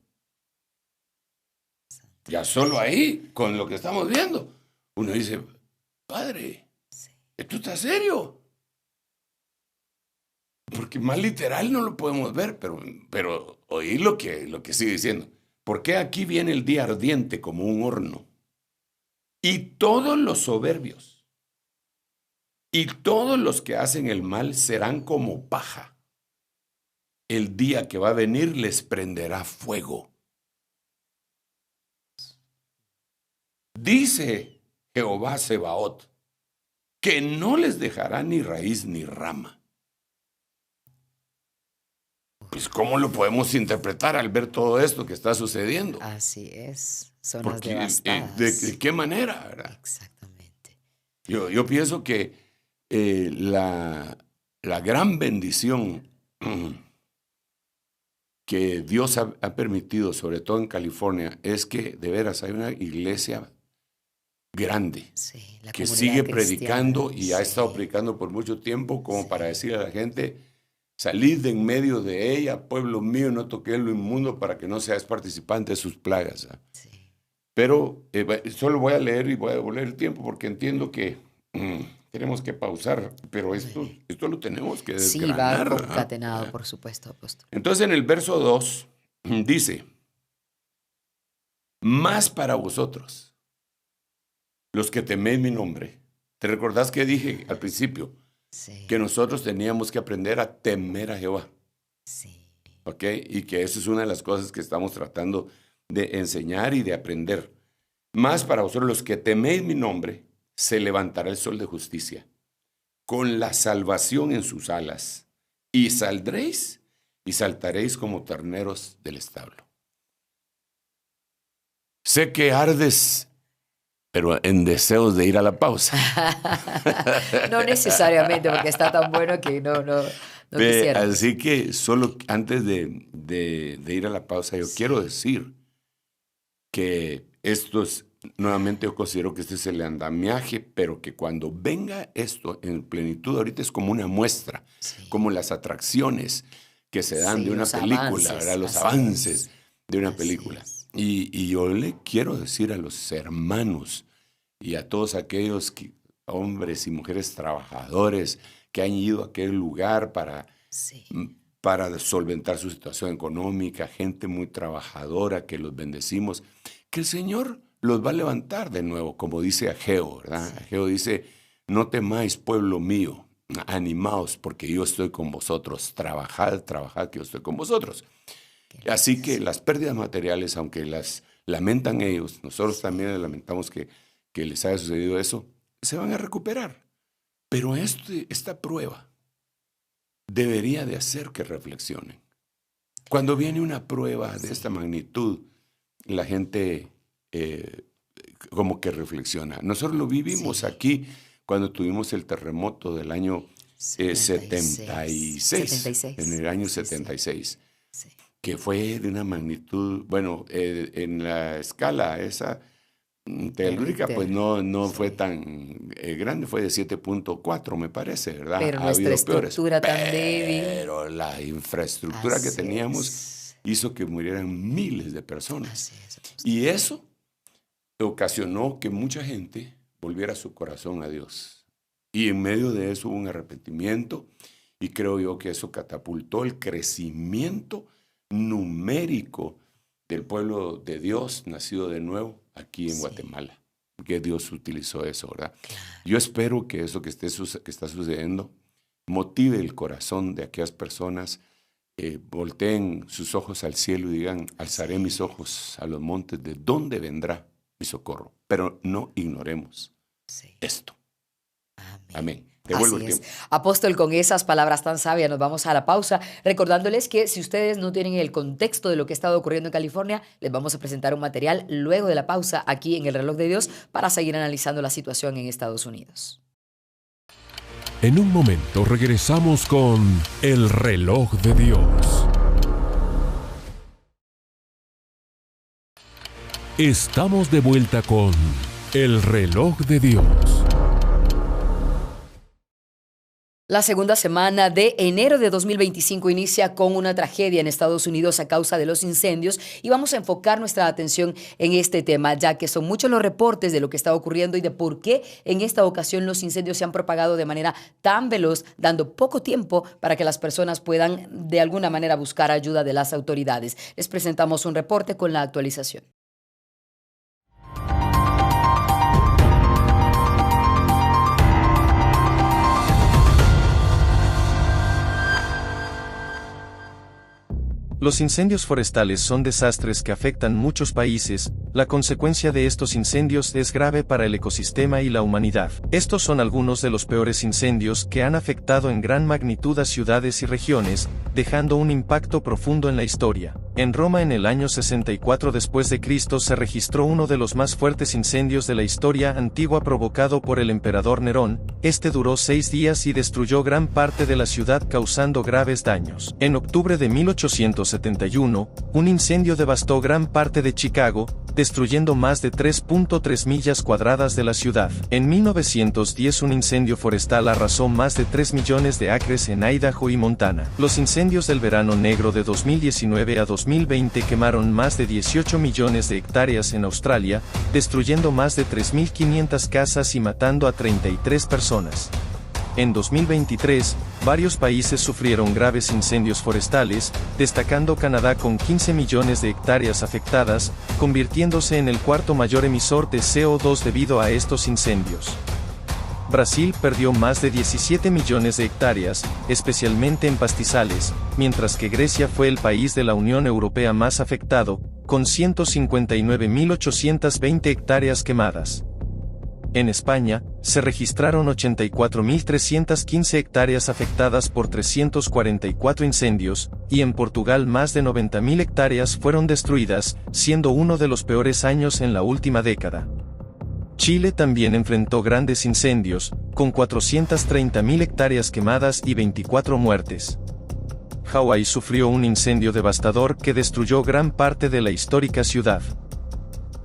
Speaker 5: Ya solo ahí, con lo que estamos viendo, uno dice, Padre, ¿esto está serio? Porque más literal no lo podemos ver, pero oír lo que sigue diciendo. Porque aquí viene el día ardiente como un horno. Y todos los soberbios y todos los que hacen el mal serán como paja. El día que va a venir les prenderá fuego. Dice Jehová Sebaot, que no les dejará ni raíz ni rama. Pues, ¿cómo lo podemos interpretar al ver todo esto que está sucediendo?
Speaker 4: Así es. Zonas
Speaker 5: Porque,
Speaker 4: devastadas.
Speaker 5: ¿de qué manera, verdad?
Speaker 4: Exactamente.
Speaker 5: Yo pienso que la gran bendición que Dios ha permitido, sobre todo en California, es que de veras hay una iglesia grande
Speaker 4: Sí, la
Speaker 5: que
Speaker 4: comunidad
Speaker 5: sigue
Speaker 4: cristiana,
Speaker 5: predicando y ha estado
Speaker 4: sí.
Speaker 5: predicando por mucho tiempo como
Speaker 4: Sí.
Speaker 5: para decirle a la gente, salid de en medio de ella, pueblo mío, no toquéis lo inmundo para que no seas participante de sus plagas. ¿Ah?
Speaker 4: Sí.
Speaker 5: Pero solo voy a leer y voy a devolver el tiempo porque entiendo que tenemos que pausar, pero esto lo tenemos que
Speaker 4: Sí, va
Speaker 5: desgranar. ¿Ah?
Speaker 4: concatenado, por supuesto, apóstol.
Speaker 5: Entonces en el verso 2 dice, más para vosotros, los que teméis mi nombre. ¿Te recordás que dije al principio?
Speaker 4: Sí.
Speaker 5: que nosotros teníamos que aprender a temer a Jehová.
Speaker 4: Sí.
Speaker 5: ¿Ok? Y que eso es una de las cosas que estamos tratando de enseñar y de aprender. Más para vosotros los que teméis mi nombre, se levantará el sol de justicia, con la salvación en sus alas, y saldréis y saltaréis como terneros del establo. Sé que ardes, pero en deseos de ir a la pausa.
Speaker 4: No necesariamente, porque está tan bueno que no quisiera.
Speaker 5: Así que solo antes de ir a la pausa, yo quiero decir que esto es, nuevamente yo considero que este es el andamiaje, pero que cuando venga esto en plenitud, ahorita es como una muestra, como las atracciones que se dan de una película,
Speaker 4: avances,
Speaker 5: ¿verdad? Los avances de una película. Y yo le quiero decir a los hermanos y a todos aquellos hombres y mujeres trabajadores que han ido a aquel lugar para solventar su situación económica, gente muy trabajadora que los bendecimos, que el Señor los va a levantar de nuevo, como dice Ageo, ¿verdad? Ageo dice, no temáis, pueblo mío, animaos, porque yo estoy con vosotros, trabajad, que yo estoy con vosotros. Así que las pérdidas materiales, aunque las lamentan ellos, nosotros también les lamentamos que les haya sucedido eso, se van a recuperar. Pero esta prueba debería de hacer que reflexionen. Cuando viene una prueba de esta magnitud, la gente como que reflexiona. Nosotros lo vivimos aquí cuando tuvimos el terremoto del año 76, en el año 76. Que fue de una magnitud, bueno, en la escala esa telúrica, pues no fue tan grande, fue de 7.4, me parece, ¿verdad?
Speaker 4: Pero nuestra estructura tan débil.
Speaker 5: Pero la infraestructura que teníamos hizo que murieran miles de personas. Y eso ocasionó que mucha gente volviera su corazón a Dios. Y en medio de eso hubo un arrepentimiento, y creo yo que eso catapultó el crecimiento numérico del pueblo de Dios nacido de nuevo aquí en Guatemala, que Dios utilizó eso, ¿verdad? Claro. Yo espero que eso que está sucediendo motive el corazón de aquellas personas, volteen sus ojos al cielo y digan, alzaré mis ojos a los montes, ¿de dónde vendrá mi socorro? Pero no ignoremos esto. Amén. Devuelvo el tiempo.
Speaker 4: Apóstol, con esas palabras tan sabias nos vamos a la pausa, recordándoles que si ustedes no tienen el contexto de lo que ha estado ocurriendo en California, les vamos a presentar un material luego de la pausa aquí en El Reloj de Dios para seguir analizando la situación en Estados Unidos.
Speaker 1: En un momento regresamos con El Reloj de Dios. Estamos de vuelta con El Reloj de Dios.
Speaker 4: La segunda semana de enero de 2025 inicia con una tragedia en Estados Unidos a causa de los incendios y vamos a enfocar nuestra atención en este tema, ya que son muchos los reportes de lo que está ocurriendo y de por qué en esta ocasión los incendios se han propagado de manera tan veloz, dando poco tiempo para que las personas puedan de alguna manera buscar ayuda de las autoridades. Les presentamos un reporte con la actualización.
Speaker 6: Los incendios forestales son desastres que afectan muchos países. La consecuencia de estos incendios es grave para el ecosistema y la humanidad. Estos son algunos de los peores incendios que han afectado en gran magnitud a ciudades y regiones, dejando un impacto profundo en la historia. En Roma en el año 64 después de Cristo se registró uno de los más fuertes incendios de la historia antigua provocado por el emperador Nerón. Este duró 6 días y destruyó gran parte de la ciudad causando graves daños. En octubre de 1871, un incendio devastó gran parte de Chicago, destruyendo más de 3.3 millas cuadradas de la ciudad. En 1910 un incendio forestal arrasó más de 3 millones de acres en Idaho y Montana. Los incendios del verano negro de 2019 a 2020 quemaron más de 18 millones de hectáreas en Australia, destruyendo más de 3.500 casas y matando a 33 personas. En 2023, varios países sufrieron graves incendios forestales, destacando Canadá con 15 millones de hectáreas afectadas, convirtiéndose en el cuarto mayor emisor de CO2 debido a estos incendios. Brasil perdió más de 17 millones de hectáreas, especialmente en pastizales, mientras que Grecia fue el país de la Unión Europea más afectado, con 159.820 hectáreas quemadas. En España, se registraron 84.315 hectáreas afectadas por 344 incendios, y en Portugal más de 90.000 hectáreas fueron destruidas, siendo uno de los peores años en la última década. Chile también enfrentó grandes incendios, con 430.000 hectáreas quemadas y 24 muertes. Hawái sufrió un incendio devastador que destruyó gran parte de la histórica ciudad.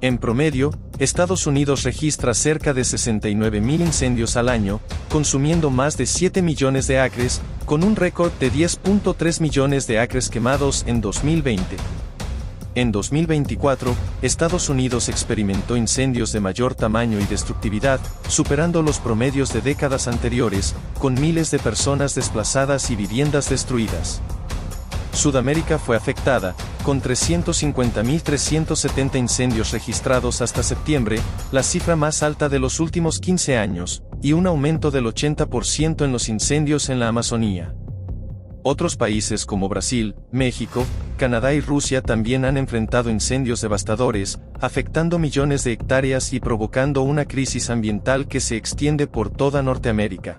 Speaker 6: En promedio, Estados Unidos registra cerca de 69.000 incendios al año, consumiendo más de 7 millones de acres, con un récord de 10.3 millones de acres quemados en 2020. En 2024, Estados Unidos experimentó incendios de mayor tamaño y destructividad, superando los promedios de décadas anteriores, con miles de personas desplazadas y viviendas destruidas. Sudamérica fue afectada, con 350.370 incendios registrados hasta septiembre, la cifra más alta de los últimos 15 años, y un aumento del 80% en los incendios en la Amazonía. Otros países como Brasil, México, Canadá y Rusia también han enfrentado incendios devastadores, afectando millones de hectáreas y provocando una crisis ambiental que se extiende por toda Norteamérica.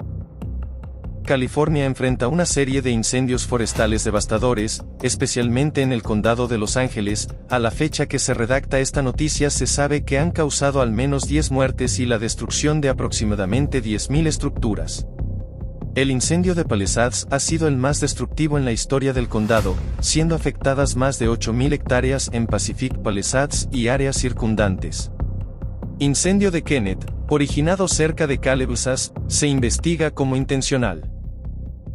Speaker 6: California enfrenta una serie de incendios forestales devastadores, especialmente en el condado de Los Ángeles. A la fecha que se redacta esta noticia se sabe que han causado al menos 10 muertes y la destrucción de aproximadamente 10.000 estructuras. El incendio de Palisades ha sido el más destructivo en la historia del condado, siendo afectadas más de 8.000 hectáreas en Pacific Palisades y áreas circundantes. Incendio de Kenneth, originado cerca de Calabasas, se investiga como intencional.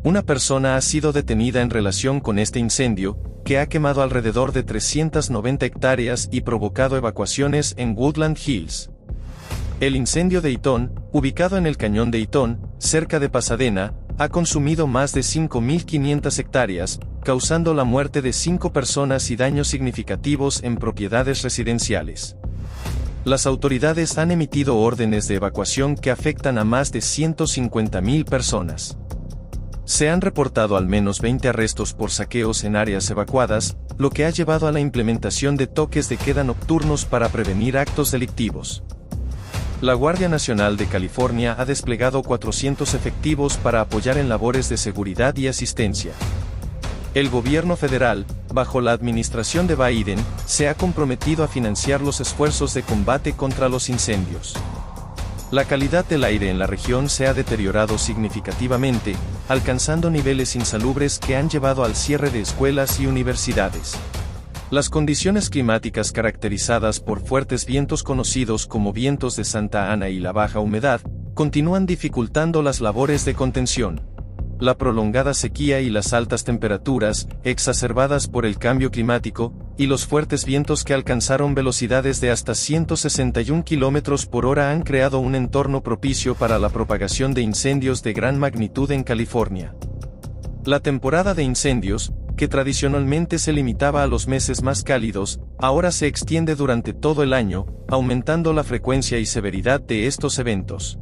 Speaker 6: Una persona ha sido detenida en relación con este incendio, que ha quemado alrededor de 390 hectáreas y provocado evacuaciones en Woodland Hills. El incendio de Eaton, ubicado en el cañón de Eaton, cerca de Pasadena, ha consumido más de 5.500 hectáreas, causando la muerte de 5 personas y daños significativos en propiedades residenciales. Las autoridades han emitido órdenes de evacuación que afectan a más de 150.000 personas. Se han reportado al menos 20 arrestos por saqueos en áreas evacuadas, lo que ha llevado a la implementación de toques de queda nocturnos para prevenir actos delictivos. La Guardia Nacional de California ha desplegado 400 efectivos para apoyar en labores de seguridad y asistencia. El gobierno federal, bajo la administración de Biden, se ha comprometido a financiar los esfuerzos de combate contra los incendios. La calidad del aire en la región se ha deteriorado significativamente, alcanzando niveles insalubres que han llevado al cierre de escuelas y universidades. Las condiciones climáticas caracterizadas por fuertes vientos conocidos como vientos de Santa Ana y la baja humedad, continúan dificultando las labores de contención. La prolongada sequía y las altas temperaturas, exacerbadas por el cambio climático, y los fuertes vientos que alcanzaron velocidades de hasta 161 km por hora han creado un entorno propicio para la propagación de incendios de gran magnitud en California. La temporada de incendios, que tradicionalmente se limitaba a los meses más cálidos, ahora se extiende durante todo el año, aumentando la frecuencia y severidad de estos eventos.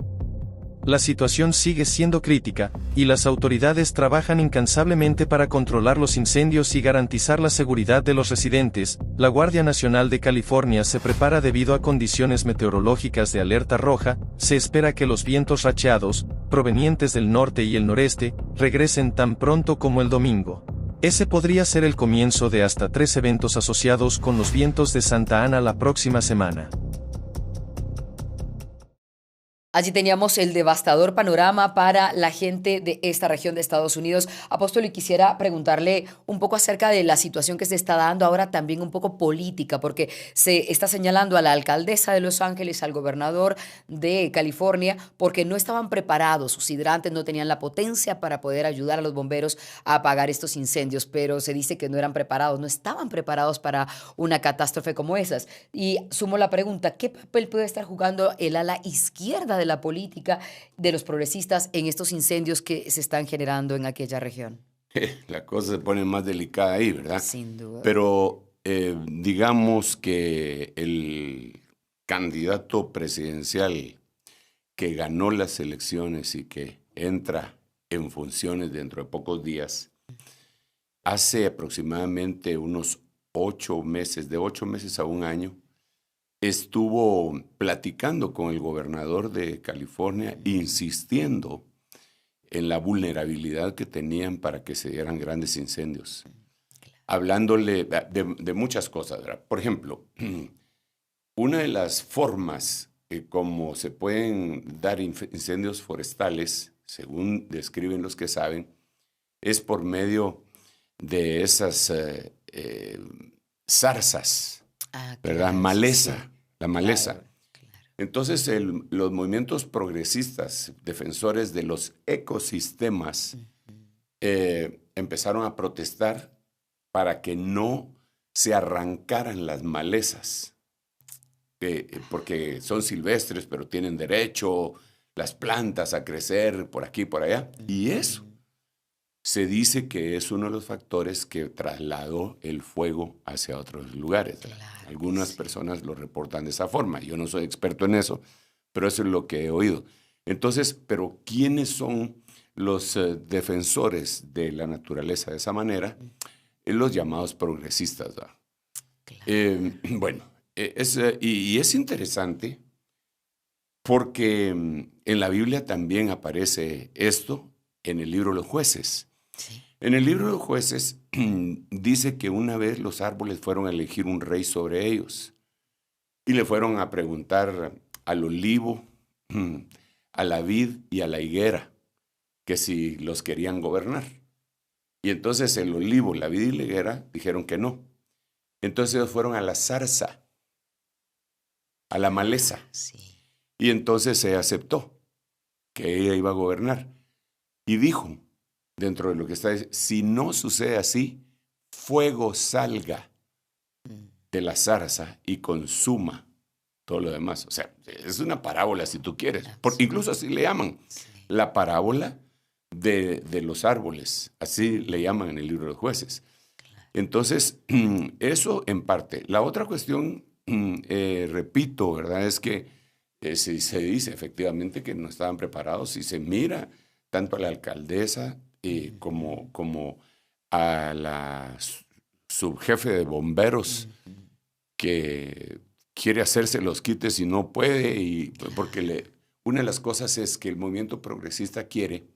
Speaker 6: La situación sigue siendo crítica, y las autoridades trabajan incansablemente para controlar los incendios y garantizar la seguridad de los residentes. La Guardia Nacional de California se prepara debido a condiciones meteorológicas de alerta roja. Se espera que los vientos racheados, provenientes del norte y el noreste, regresen tan pronto como el domingo. Ese podría ser el comienzo de hasta 3 eventos asociados con los vientos de Santa Ana la próxima semana.
Speaker 4: Allí teníamos el devastador panorama para la gente de esta región de Estados Unidos. Apóstol, y quisiera preguntarle un poco acerca de la situación que se está dando ahora, también un poco política, porque se está señalando a la alcaldesa de Los Ángeles, al gobernador de California, porque no estaban preparados, sus hidrantes no tenían la potencia para poder ayudar a los bomberos a apagar estos incendios, pero se dice que no eran preparados, no estaban preparados para una catástrofe como esas. Y sumo la pregunta, ¿qué papel puede estar jugando el ala izquierda de la política de los progresistas en estos incendios que se están generando en aquella región?
Speaker 5: La cosa se pone más delicada ahí, ¿verdad?
Speaker 4: Sin duda.
Speaker 5: Pero digamos que el candidato presidencial que ganó las elecciones y que entra en funciones dentro de pocos días, hace aproximadamente unos 8 meses, de 8 meses a un año, estuvo platicando con el gobernador de California, insistiendo en la vulnerabilidad que tenían para que se dieran grandes incendios, hablándole de muchas cosas, ¿verdad? Por ejemplo, una de las formas como se pueden dar incendios forestales, según describen los que saben, es por medio de esas zarzas, ¿verdad?
Speaker 4: Claro,
Speaker 5: maleza,
Speaker 4: sí.
Speaker 5: la maleza.
Speaker 4: Claro, claro.
Speaker 5: Entonces, los movimientos progresistas, defensores de los ecosistemas, empezaron a protestar para que no se arrancaran las malezas, porque son silvestres, pero tienen derecho las plantas a crecer por aquí y por allá. Y eso se dice que es uno de los factores que trasladó el fuego hacia otros lugares.
Speaker 4: Claro,
Speaker 5: algunas
Speaker 4: sí.
Speaker 5: personas lo reportan de esa forma. Yo no soy experto en eso, pero eso es lo que he oído. Entonces, ¿pero quiénes son los defensores de la naturaleza de esa manera? Los llamados progresistas, ¿verdad?
Speaker 4: Claro.
Speaker 5: Bueno, y es interesante porque en la Biblia también aparece esto en el libro de los jueces.
Speaker 4: Sí.
Speaker 5: En el libro de los jueces dice que una vez los árboles fueron a elegir un rey sobre ellos y le fueron a preguntar al olivo, a la vid y a la higuera que si los querían gobernar. Y entonces el olivo, la vid y la higuera dijeron que no. Entonces ellos fueron a la zarza, a la maleza.
Speaker 4: Sí.
Speaker 5: Y entonces se aceptó que ella iba a gobernar. Y dijo, dentro de lo que está diciendo, si no sucede así, fuego salga de la zarza y consuma todo lo demás. O sea, es una parábola si tú quieres. Incluso así le llaman.
Speaker 4: Sí.
Speaker 5: La parábola de los árboles. Así le llaman en el libro de los jueces. Entonces, eso en parte. La otra cuestión, repito, ¿verdad? Es que se dice efectivamente que no estaban preparados y se mira tanto a la alcaldesa como a la subjefe de bomberos que quiere hacerse los quites y no puede, porque una de las cosas es que el movimiento progresista quiere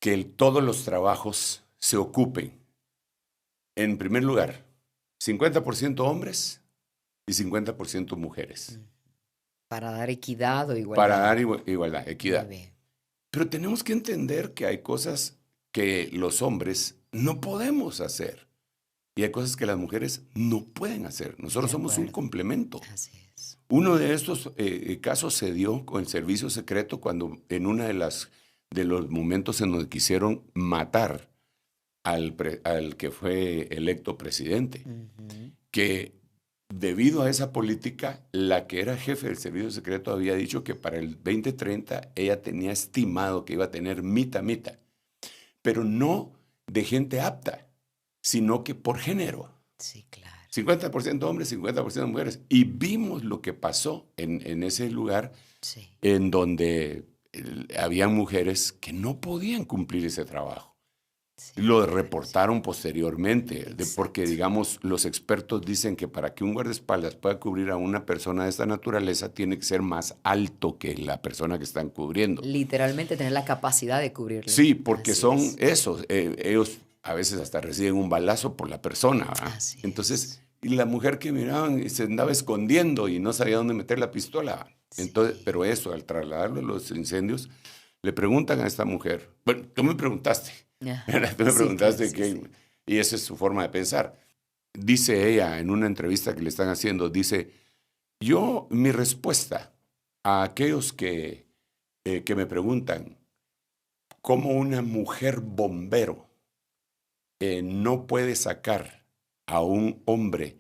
Speaker 5: que todos los trabajos se ocupen, en primer lugar, 50% hombres y 50% mujeres.
Speaker 4: Para dar equidad o igualdad.
Speaker 5: Para dar igualdad, equidad.
Speaker 4: Muy bien.
Speaker 5: Pero tenemos que entender que hay cosas que los hombres no podemos hacer y hay cosas que las mujeres no pueden hacer. Nosotros
Speaker 4: De
Speaker 5: somos un
Speaker 4: acuerdo.
Speaker 5: complemento.
Speaker 4: Así es.
Speaker 5: Uno de estos casos se dio con el servicio secreto cuando en una de los momentos en donde quisieron matar al que fue electo presidente, que debido a esa política, la que era jefe del servicio secreto había dicho que para el 2030 ella tenía estimado que iba a tener mitad, pero no de gente apta, sino que por género.
Speaker 4: Sí, claro.
Speaker 5: 50% hombres, 50% mujeres. Y vimos lo que pasó en ese lugar,
Speaker 4: Sí.
Speaker 5: en donde había mujeres que no podían cumplir ese trabajo.
Speaker 4: Sí.
Speaker 5: Lo reportaron posteriormente, porque,
Speaker 4: Exacto.
Speaker 5: digamos, los expertos dicen que para que un guardaespaldas pueda cubrir a una persona de esta naturaleza, tiene que ser más alto que la persona que están cubriendo.
Speaker 4: Literalmente tener la capacidad de cubrirle.
Speaker 5: Sí, porque
Speaker 4: Así
Speaker 5: son
Speaker 4: es.
Speaker 5: esos. Ellos a veces hasta reciben un balazo por la persona, ¿verdad?
Speaker 4: Así
Speaker 5: Entonces, y la mujer que miraban se andaba escondiendo y no sabía dónde meter la pistola. Entonces,
Speaker 4: Sí.
Speaker 5: pero eso, al trasladarlo a los incendios, le preguntan a esta mujer, bueno, tú me preguntaste,
Speaker 4: Ajá.
Speaker 5: tú me
Speaker 4: Sí,
Speaker 5: preguntaste
Speaker 4: claro, sí,
Speaker 5: qué, y esa es su forma de pensar. Dice ella en una entrevista que le están haciendo, dice, mi respuesta a aquellos que me preguntan cómo una mujer bombero no puede sacar a un hombre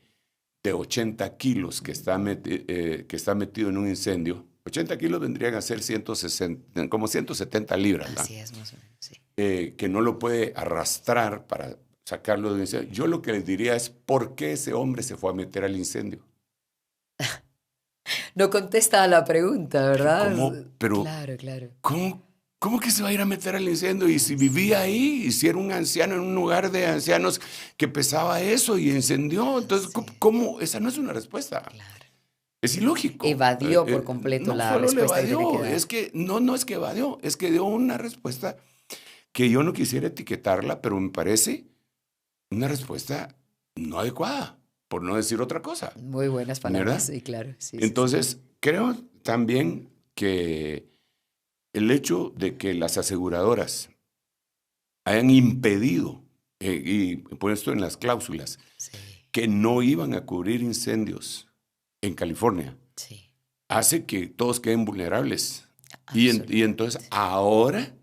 Speaker 5: de 80 kilos que está metido en un incendio. 80 kilos vendrían a ser 160, como 170 libras, ¿verdad?
Speaker 4: Así es, más o menos, sí.
Speaker 5: Que no lo puede arrastrar para sacarlo de un incendio. Yo lo que les diría es, ¿por qué ese hombre se fue a meter al incendio?
Speaker 4: No contesta a la pregunta, ¿verdad?
Speaker 5: Pero,
Speaker 4: claro, claro.
Speaker 5: ¿cómo que se va a ir a meter al incendio? Y si vivía ahí, y si era un anciano en un lugar de ancianos que pesaba eso y incendió, entonces, ¿cómo? Esa no es una respuesta.
Speaker 4: Claro.
Speaker 5: Es ilógico.
Speaker 4: Evadió por completo la respuesta.
Speaker 5: No solo evadió, es que no es que evadió, es que dio una respuesta que yo no quisiera etiquetarla, pero me parece una respuesta no adecuada, por no decir otra cosa.
Speaker 4: Muy buenas palabras,
Speaker 5: ¿verdad?
Speaker 4: sí, claro. Sí,
Speaker 5: entonces, creo también que el hecho de que las aseguradoras hayan impedido, y puesto en las cláusulas, que no iban a cubrir incendios en California, hace que todos queden vulnerables. Y entonces ahora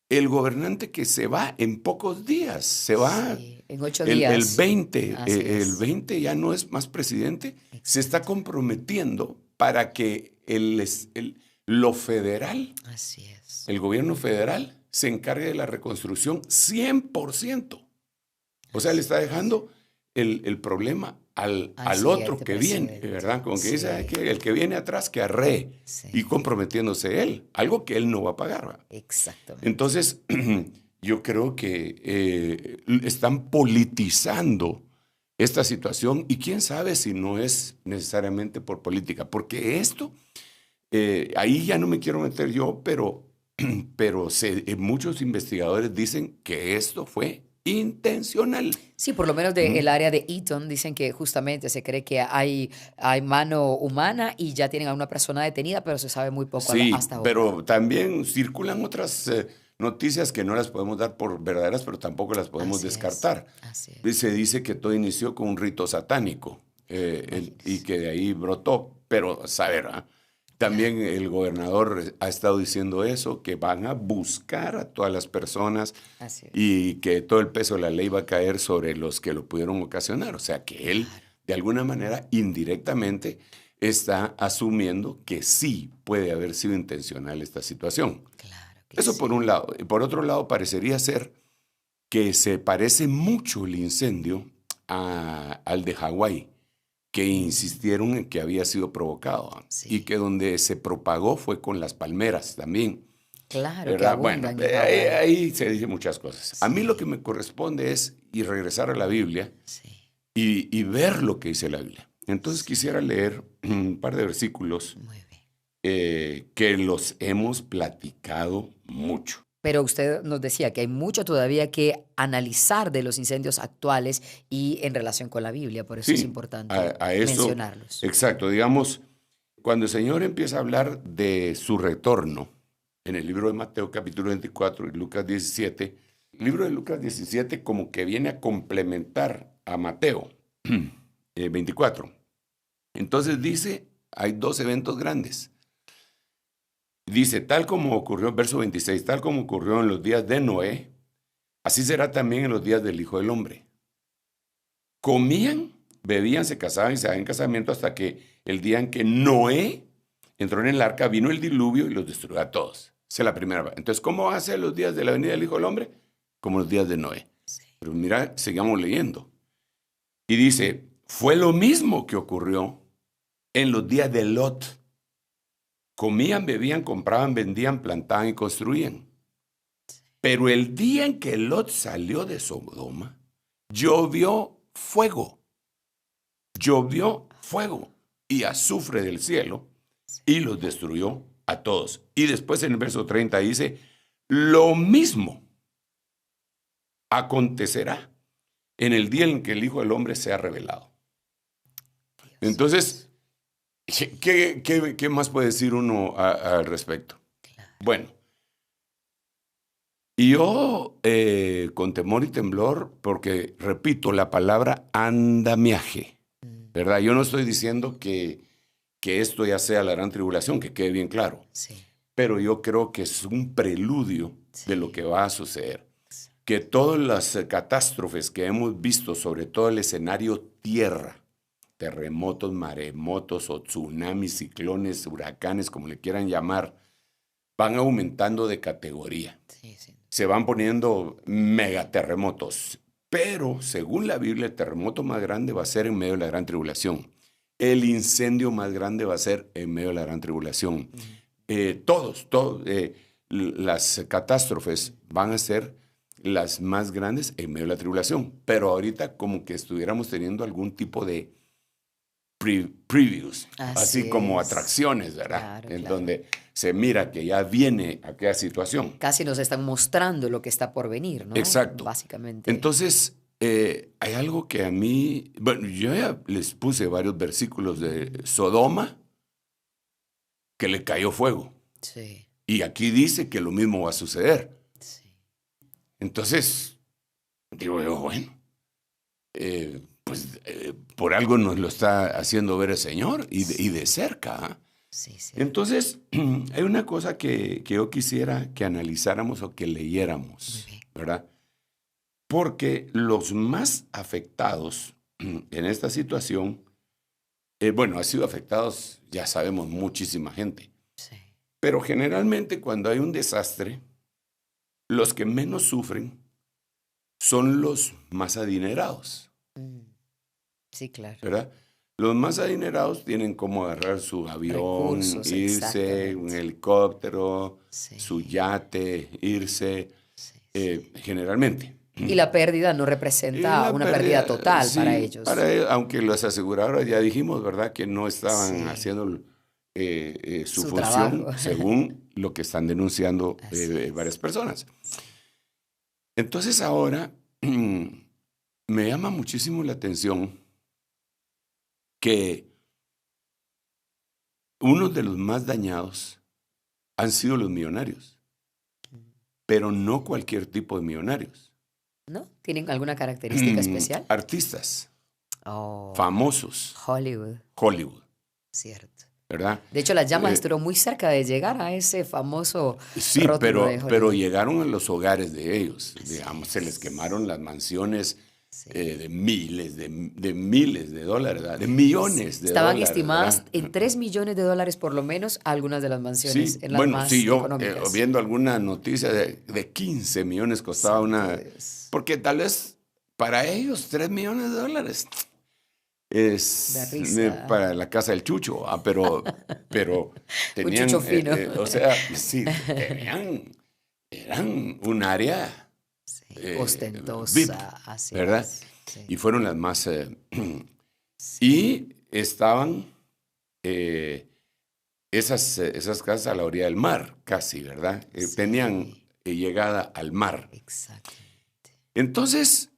Speaker 5: el gobernante que se va en pocos días, se va
Speaker 4: en 8 días.
Speaker 5: El 20 ya no es más presidente, se está comprometiendo para que lo federal, el gobierno federal, se encargue de la reconstrucción 100%. O sea, le está dejando el problema al otro que viene, ¿verdad? Como que dice que el que viene atrás que arree, y comprometiéndose él, algo que él no va a pagar, ¿verdad?
Speaker 4: Exactamente.
Speaker 5: Entonces, yo creo que están politizando esta situación, y quién sabe si no es necesariamente por política, porque esto, ahí ya no me quiero meter yo, pero muchos investigadores dicen que esto fue intencional.
Speaker 4: Sí, por lo menos del área de Eaton dicen que justamente se cree que hay mano humana y ya tienen a una persona detenida, pero se sabe muy poco hasta ahora.
Speaker 5: Pero también circulan otras noticias que no las podemos dar por verdaderas, pero tampoco las podemos descartar. Se dice que todo inició con un rito satánico y que de ahí brotó, pero saber, ¿eh? También el gobernador ha estado diciendo eso, que van a buscar a todas las personas y que todo el peso de la ley va a caer sobre los que lo pudieron ocasionar. O sea, que él, de alguna manera, indirectamente, está asumiendo que sí puede haber sido intencional esta situación. Eso por un lado. Y por otro lado, parecería ser que se parece mucho el incendio al de Hawái, que insistieron en que había sido provocado, y que donde se propagó fue con las palmeras también.
Speaker 4: Claro,
Speaker 5: ¿verdad? Bueno, ahí se dicen muchas cosas. A mí lo que me corresponde es regresar a la Biblia y ver lo que dice la Biblia. Entonces quisiera leer un par de versículos que los hemos platicado mucho.
Speaker 4: Pero usted nos decía que hay mucho todavía que analizar de los incendios actuales y en relación con la Biblia, por eso es importante mencionarlos.
Speaker 5: Exacto, digamos, cuando el Señor empieza a hablar de su retorno, en el libro de Mateo capítulo 24 y Lucas 17, el libro de Lucas 17 como que viene a complementar a Mateo 24. Entonces dice, hay dos eventos grandes. Dice, tal como ocurrió, verso 26, tal como ocurrió en los días de Noé, así será también en los días del Hijo del Hombre. Comían, bebían, se casaban y se daban en casamiento hasta que el día en que Noé entró en el arca, vino el diluvio y los destruyó a todos. Esa es la primera. Entonces, ¿cómo va a ser los días de la venida del Hijo del Hombre? Como los días de Noé. Pero mira, sigamos leyendo. Y dice, fue lo mismo que ocurrió en los días de Lot. Comían, bebían, compraban, vendían, plantaban y construían. Pero el día en que Lot salió de Sodoma, llovió fuego y azufre del cielo y los destruyó a todos. Y después en el verso 30 dice, lo mismo acontecerá en el día en que el Hijo del Hombre sea revelado. Entonces, ¿qué más puede decir uno al respecto? Bueno, yo con temor y temblor, porque repito, la palabra andamiaje, ¿verdad? Yo no estoy diciendo que esto ya sea la gran tribulación, que quede bien claro, pero yo creo que es un preludio de lo que va a suceder. Que todas las catástrofes que hemos visto, sobre todo el escenario tierra, terremotos, maremotos o tsunamis, ciclones, huracanes, como le quieran llamar, van aumentando de categoría. Se van poniendo megaterremotos. Pero, según la Biblia, el terremoto más grande va a ser en medio de la gran tribulación. el incendio más grande va a ser en medio de la gran tribulación. Todos, las catástrofes van a ser las más grandes en medio de la tribulación. Pero ahorita como que estuviéramos teniendo algún tipo de previews, así como atracciones, ¿verdad?
Speaker 4: Claro,
Speaker 5: en
Speaker 4: claro.
Speaker 5: donde se mira que ya viene aquella situación.
Speaker 4: Casi nos están mostrando lo que está por venir, ¿no?
Speaker 5: Exacto.
Speaker 4: Básicamente.
Speaker 5: Entonces, hay algo que a mí, bueno, yo ya les puse varios versículos de Sodoma, que le cayó fuego.
Speaker 4: Sí,
Speaker 5: Y aquí dice que lo mismo va a suceder.
Speaker 4: sí.
Speaker 5: Entonces, digo yo, bueno, por algo nos lo está haciendo ver el Señor y de cerca. ¿Ah?
Speaker 4: Sí, sí.
Speaker 5: Entonces, hay una cosa que yo quisiera que analizáramos o que leyéramos,
Speaker 4: Muy bien.
Speaker 5: ¿verdad? Porque los más afectados en esta situación, ha sido afectados, ya sabemos, muchísima gente.
Speaker 4: Sí.
Speaker 5: Pero generalmente cuando hay un desastre, los que menos sufren son los más adinerados,
Speaker 4: Sí, claro.
Speaker 5: ¿verdad? Los más adinerados tienen cómo agarrar su avión,
Speaker 4: Recursos,
Speaker 5: irse,
Speaker 4: exactamente.
Speaker 5: un helicóptero,
Speaker 4: Sí.
Speaker 5: su yate, irse,
Speaker 4: Sí.
Speaker 5: generalmente.
Speaker 4: Y la pérdida no
Speaker 5: Y
Speaker 4: representa
Speaker 5: la
Speaker 4: una pérdida total
Speaker 5: sí,
Speaker 4: para ellos.
Speaker 5: Aunque las aseguradoras ya dijimos, ¿verdad? Que no estaban
Speaker 4: Sí.
Speaker 5: haciendo su
Speaker 4: Su
Speaker 5: función
Speaker 4: trabajo.
Speaker 5: según lo que están denunciando
Speaker 4: Así es.
Speaker 5: varias personas. Entonces ahora me llama muchísimo la atención que uno de los más dañados han sido los millonarios, pero no cualquier tipo de millonarios.
Speaker 4: ¿No? ¿Tienen alguna característica especial?
Speaker 5: Artistas
Speaker 4: Oh,
Speaker 5: famosos,
Speaker 4: Hollywood,
Speaker 5: Hollywood,
Speaker 4: cierto.
Speaker 5: ¿verdad?
Speaker 4: De hecho, las llamas
Speaker 5: Eh,
Speaker 4: estuvieron muy cerca de llegar a ese famoso
Speaker 5: Sí,
Speaker 4: rótulo de
Speaker 5: pero
Speaker 4: Hollywood.
Speaker 5: llegaron a los hogares de ellos. Digamos, se les quemaron las mansiones
Speaker 4: Sí.
Speaker 5: de miles de dólares, ¿verdad? De millones de
Speaker 4: Estaban
Speaker 5: dólares.
Speaker 4: estimadas
Speaker 5: ¿verdad?
Speaker 4: en $3 millones por lo menos algunas de las mansiones,
Speaker 5: Sí,
Speaker 4: en las más
Speaker 5: yo
Speaker 4: económicas.
Speaker 5: viendo alguna noticia de 15 millones costaba una...
Speaker 4: Dios.
Speaker 5: Porque tal vez para ellos 3 millones de dólares es
Speaker 4: Da risa.
Speaker 5: para la casa del Chucho, pero tenían...
Speaker 4: Chucho fino.
Speaker 5: o sea, sí, eran un área...
Speaker 4: Sí,
Speaker 5: VIP,
Speaker 4: ostentosa, así
Speaker 5: ¿verdad?
Speaker 4: es, sí.
Speaker 5: Y fueron las más... Y estaban esas casas a la orilla del mar, casi, ¿verdad?
Speaker 4: Sí.
Speaker 5: Tenían llegada al mar.
Speaker 4: Exactamente.
Speaker 5: Entonces,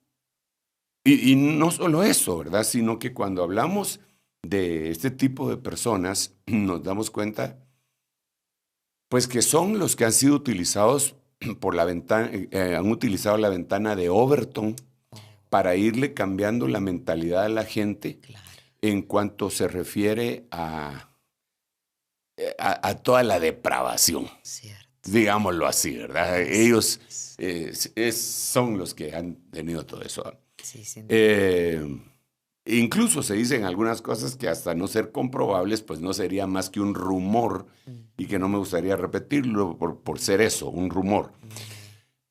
Speaker 5: y no solo eso, ¿verdad? Sino que cuando hablamos de este tipo de personas, nos damos cuenta, pues que son los que han sido utilizados por la ventana, han utilizado la ventana de Overton para irle cambiando la mentalidad a la gente
Speaker 4: Claro.
Speaker 5: en cuanto se refiere a toda la depravación,
Speaker 4: Cierto.
Speaker 5: digámoslo así, ¿verdad? Ellos son los que han tenido todo eso.
Speaker 4: Sí, sin
Speaker 5: Incluso se dicen algunas cosas que hasta no ser comprobables, pues no sería más que un rumor y que no me gustaría repetirlo por ser eso, un rumor.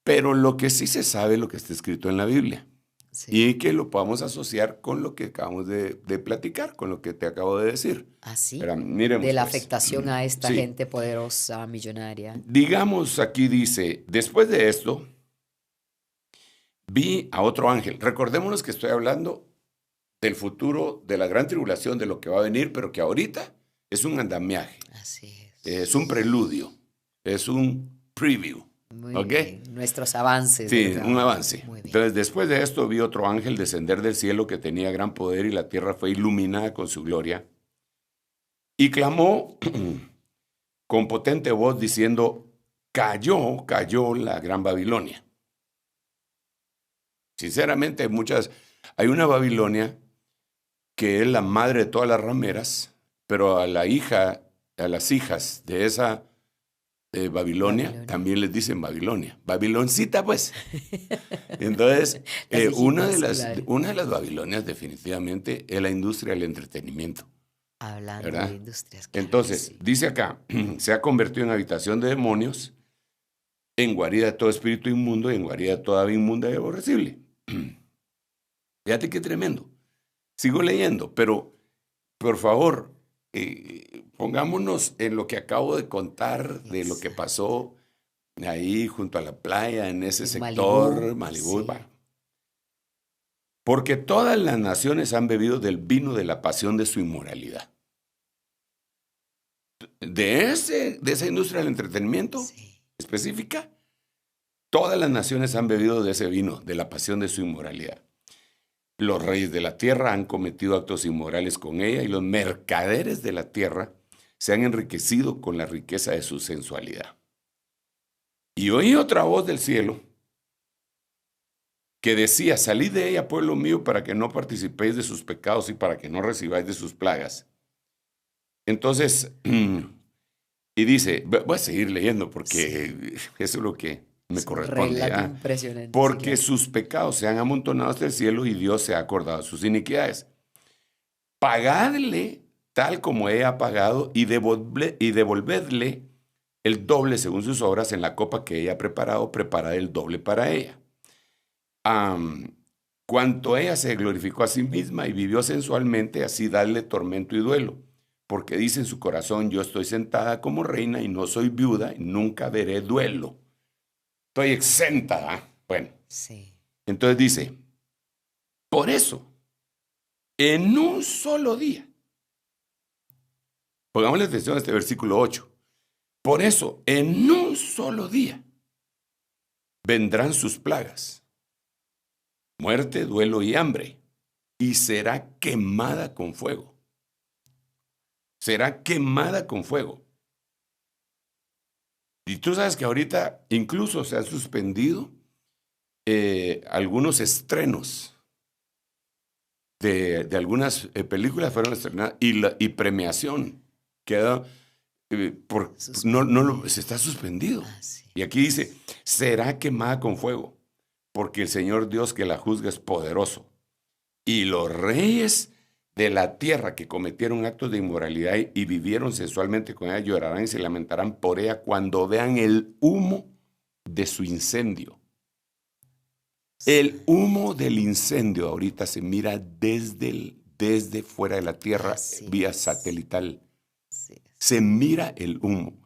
Speaker 5: Pero lo que sí se sabe, lo que está escrito en la Biblia.
Speaker 4: sí.
Speaker 5: Y que lo podamos asociar con lo que acabamos de platicar, con lo que te acabo de decir.
Speaker 4: Así,
Speaker 5: Pero miremos,
Speaker 4: de la
Speaker 5: pues.
Speaker 4: afectación a esta
Speaker 5: Sí.
Speaker 4: gente poderosa, millonaria.
Speaker 5: Digamos, aquí dice, después de esto, vi a otro ángel. Recordémonos que estoy hablando del futuro, de la gran tribulación, de lo que va a venir, pero que ahorita es un andamiaje,
Speaker 4: Así es.
Speaker 5: es un preludio, es un preview.
Speaker 4: Muy
Speaker 5: ¿ok?
Speaker 4: bien. Nuestros avances.
Speaker 5: Sí,
Speaker 4: ¿verdad?
Speaker 5: un avance.
Speaker 4: Muy bien.
Speaker 5: Entonces, después de esto, vi otro ángel descender del cielo que tenía gran poder y la tierra fue iluminada con su gloria. Y clamó con potente voz diciendo, cayó la gran Babilonia. Sinceramente, hay una Babilonia que es la madre de todas las rameras, pero a las hijas de esa Babilonia también les dicen Babilonia. Babiloncita, pues. Entonces,
Speaker 4: Las
Speaker 5: una de
Speaker 4: hijitas,
Speaker 5: las Babilonias definitivamente es la industria del entretenimiento.
Speaker 4: Hablando
Speaker 5: ¿verdad?
Speaker 4: de industrias. Claro
Speaker 5: Entonces,
Speaker 4: que sí.
Speaker 5: dice acá, se ha convertido en habitación de demonios, en guarida de todo espíritu inmundo y en guarida de toda ave inmunda y aborrecible. Fíjate qué tremendo. Sigo leyendo, pero por favor, pongámonos en lo que acabo de contar de lo que pasó ahí junto a la playa, en ese sector, Malibú.
Speaker 4: Sí.
Speaker 5: Porque todas las naciones han bebido del vino de la pasión de su inmoralidad. De esa industria del entretenimiento específica, todas las naciones han bebido de ese vino, de la pasión de su inmoralidad. Los reyes de la tierra han cometido actos inmorales con ella y los mercaderes de la tierra se han enriquecido con la riqueza de su sensualidad. Y oí otra voz del cielo que decía: salid de ella, pueblo mío, para que no participéis de sus pecados y para que no recibáis de sus plagas. Entonces, y dice, voy a seguir leyendo porque eso es lo que me corresponde.
Speaker 4: Impresionante.
Speaker 5: Porque sus pecados se han amontonado hasta el cielo y Dios se ha acordado de sus iniquidades. Pagadle tal como ella ha pagado y devolvedle el doble según sus obras. En la copa que ella ha preparado, preparad el doble para ella. Cuanto ella se glorificó a sí misma y vivió sensualmente, así dadle tormento y duelo. Porque dice en su corazón: yo estoy sentada como reina y no soy viuda y nunca veré duelo. Estoy exenta, ¿eh? Bueno,
Speaker 4: Sí.
Speaker 5: entonces dice, por eso, en un solo día, pongámosle atención a este versículo 8, por eso, en un solo día, vendrán sus plagas, muerte, duelo y hambre, y será quemada con fuego. Será quemada con fuego. Y tú sabes que ahorita incluso se han suspendido algunos estrenos de algunas películas fueron estrenadas y premiación queda se está suspendido.
Speaker 4: Sí.
Speaker 5: Y aquí dice, será quemada con fuego, porque el Señor Dios que la juzga es poderoso. Y los reyes de la tierra que cometieron actos de inmoralidad y vivieron sensualmente con ella llorarán y se lamentarán por ella cuando vean el humo de su incendio. El humo del incendio ahorita se mira desde fuera de la tierra vía satelital. Se mira el humo.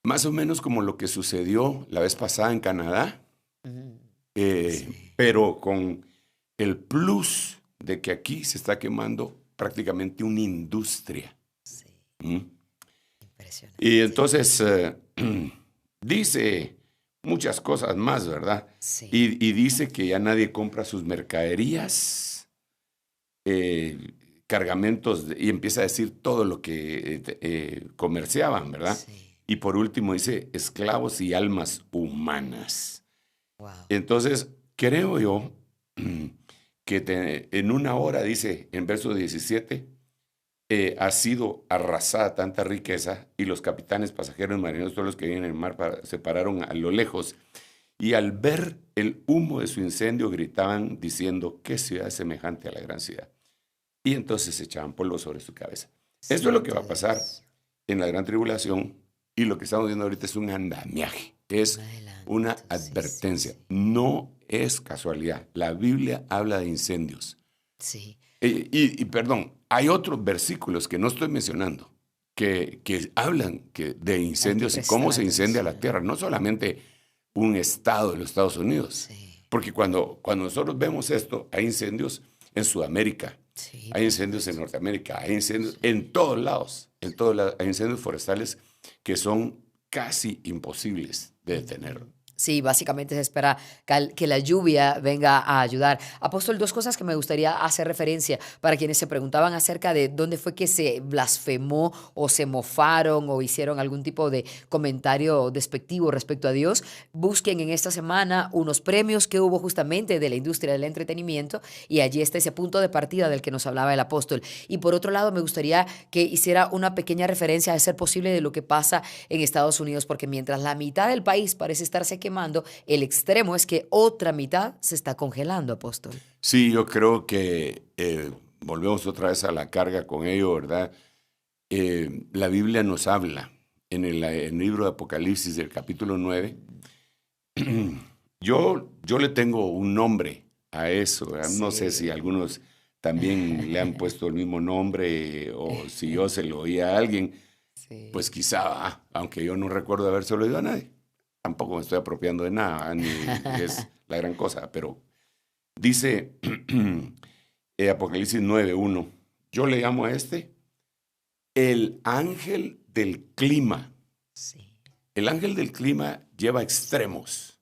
Speaker 5: Más o menos como lo que sucedió la vez pasada en Canadá, pero con el plus de que aquí se está quemando prácticamente una industria.
Speaker 4: Sí.
Speaker 5: Impresionante. Y entonces dice muchas cosas más, ¿verdad?
Speaker 4: Sí.
Speaker 5: Y dice que ya nadie compra sus mercaderías, cargamentos, y empieza a decir todo lo que comerciaban, ¿verdad?
Speaker 4: Sí.
Speaker 5: Y por último dice esclavos y almas humanas.
Speaker 4: Wow.
Speaker 5: Entonces, creo yo que en una hora, dice en verso 17, ha sido arrasada tanta riqueza y los capitanes, pasajeros, marineros, todos los que vienen en el mar se pararon a lo lejos y al ver el humo de su incendio gritaban diciendo, ¿qué ciudad es semejante a la gran ciudad? Y entonces se echaban polvo sobre su cabeza. Sí, esto es lo que va a pasar en la gran tribulación y lo que estamos viendo ahorita es un andamiaje, es una advertencia. No es casualidad. La Biblia habla de incendios.
Speaker 4: Sí.
Speaker 5: Y perdón, hay otros versículos que no estoy mencionando que hablan de incendios y cómo se incendia la tierra. No solamente un estado de los Estados Unidos. Sí. Porque cuando nosotros vemos esto, hay incendios en Sudamérica, hay incendios en Norteamérica, hay incendios en todos lados. Hay incendios forestales que son casi imposibles de detener.
Speaker 4: Sí, básicamente se espera que la lluvia venga a ayudar. Apóstol, dos cosas que me gustaría hacer referencia para quienes se preguntaban acerca de dónde fue que se blasfemó o se mofaron o hicieron algún tipo de comentario despectivo respecto a Dios. Busquen en esta semana unos premios que hubo justamente de la industria del entretenimiento y allí está ese punto de partida del que nos hablaba el apóstol. Y por otro lado, me gustaría que hiciera una pequeña referencia, a ser posible, de lo que pasa en Estados Unidos, porque mientras la mitad del país parece estarse quemando, el extremo es que otra mitad se está congelando, apóstol.
Speaker 5: Sí, yo creo que volvemos otra vez a la carga con ello, ¿verdad? La Biblia nos habla en el libro de Apocalipsis del capítulo 9. Yo le tengo un nombre a eso, ¿verdad? Sí. No sé si algunos también le han puesto el mismo nombre, o si yo se lo oía a alguien,
Speaker 4: Sí.
Speaker 5: pues quizá, aunque yo no recuerdo habérselo oído a nadie, tampoco me estoy apropiando de nada, ni es la gran cosa, pero dice Apocalipsis 9:1, yo le llamo a este el ángel del clima.
Speaker 4: Sí.
Speaker 5: El ángel del clima lleva extremos,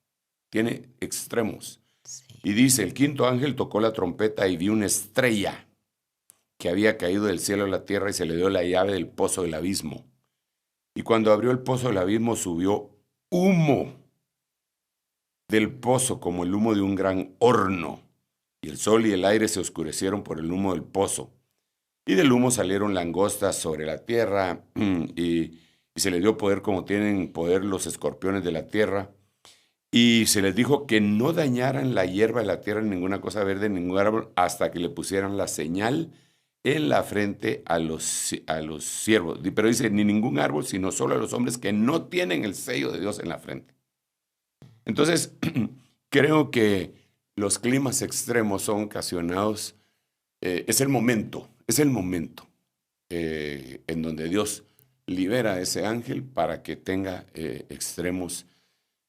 Speaker 5: tiene extremos.
Speaker 4: Sí.
Speaker 5: Y dice, el quinto ángel tocó la trompeta y vi una estrella que había caído del cielo a la tierra y se le dio la llave del pozo del abismo. Y cuando abrió el pozo del abismo subió humo del pozo como el humo de un gran horno. Y el sol y el aire se oscurecieron por el humo del pozo. Y del humo salieron langostas sobre la tierra y se les dio poder como tienen poder los escorpiones de la tierra. Y se les dijo que no dañaran la hierba de la tierra, ni ninguna cosa verde, ni ningún árbol, hasta que le pusieran la señal en la frente a los siervos. Pero dice, ni ningún árbol, sino solo a los hombres que no tienen el sello de Dios en la frente. Entonces, creo que los climas extremos son ocasionados, es el momento en donde Dios libera a ese ángel para que tenga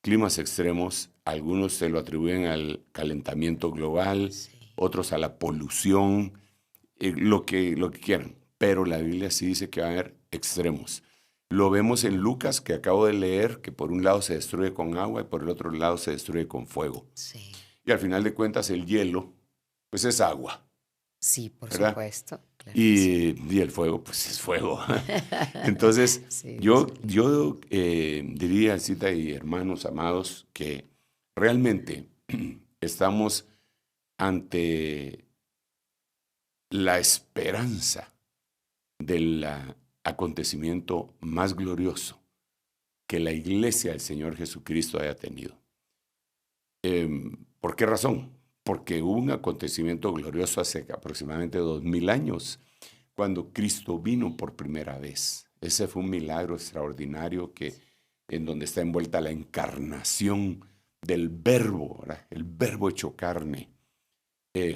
Speaker 5: climas extremos. Algunos se lo atribuyen al calentamiento global,
Speaker 4: Sí.
Speaker 5: otros a la polución, lo que quieran. Pero la Biblia sí dice que va a haber extremos. Lo vemos en Lucas, que acabo de leer, que por un lado se destruye con agua y por el otro lado se destruye con fuego.
Speaker 4: Sí.
Speaker 5: Y al final de cuentas el hielo, pues es agua.
Speaker 4: Sí, por
Speaker 5: ¿Verdad?
Speaker 4: supuesto. Claro que sí.
Speaker 5: Y el fuego, pues es fuego. Entonces,
Speaker 4: Sí,
Speaker 5: yo
Speaker 4: sí.
Speaker 5: diría, Cita y hermanos amados, que realmente estamos ante la esperanza del acontecimiento más glorioso que la iglesia del Señor Jesucristo haya tenido. ¿Por qué razón? Porque hubo un acontecimiento glorioso hace aproximadamente 2000 años, cuando Cristo vino por primera vez. Ese fue un milagro extraordinario en donde está envuelta la encarnación del Verbo, ¿verdad? El Verbo hecho carne.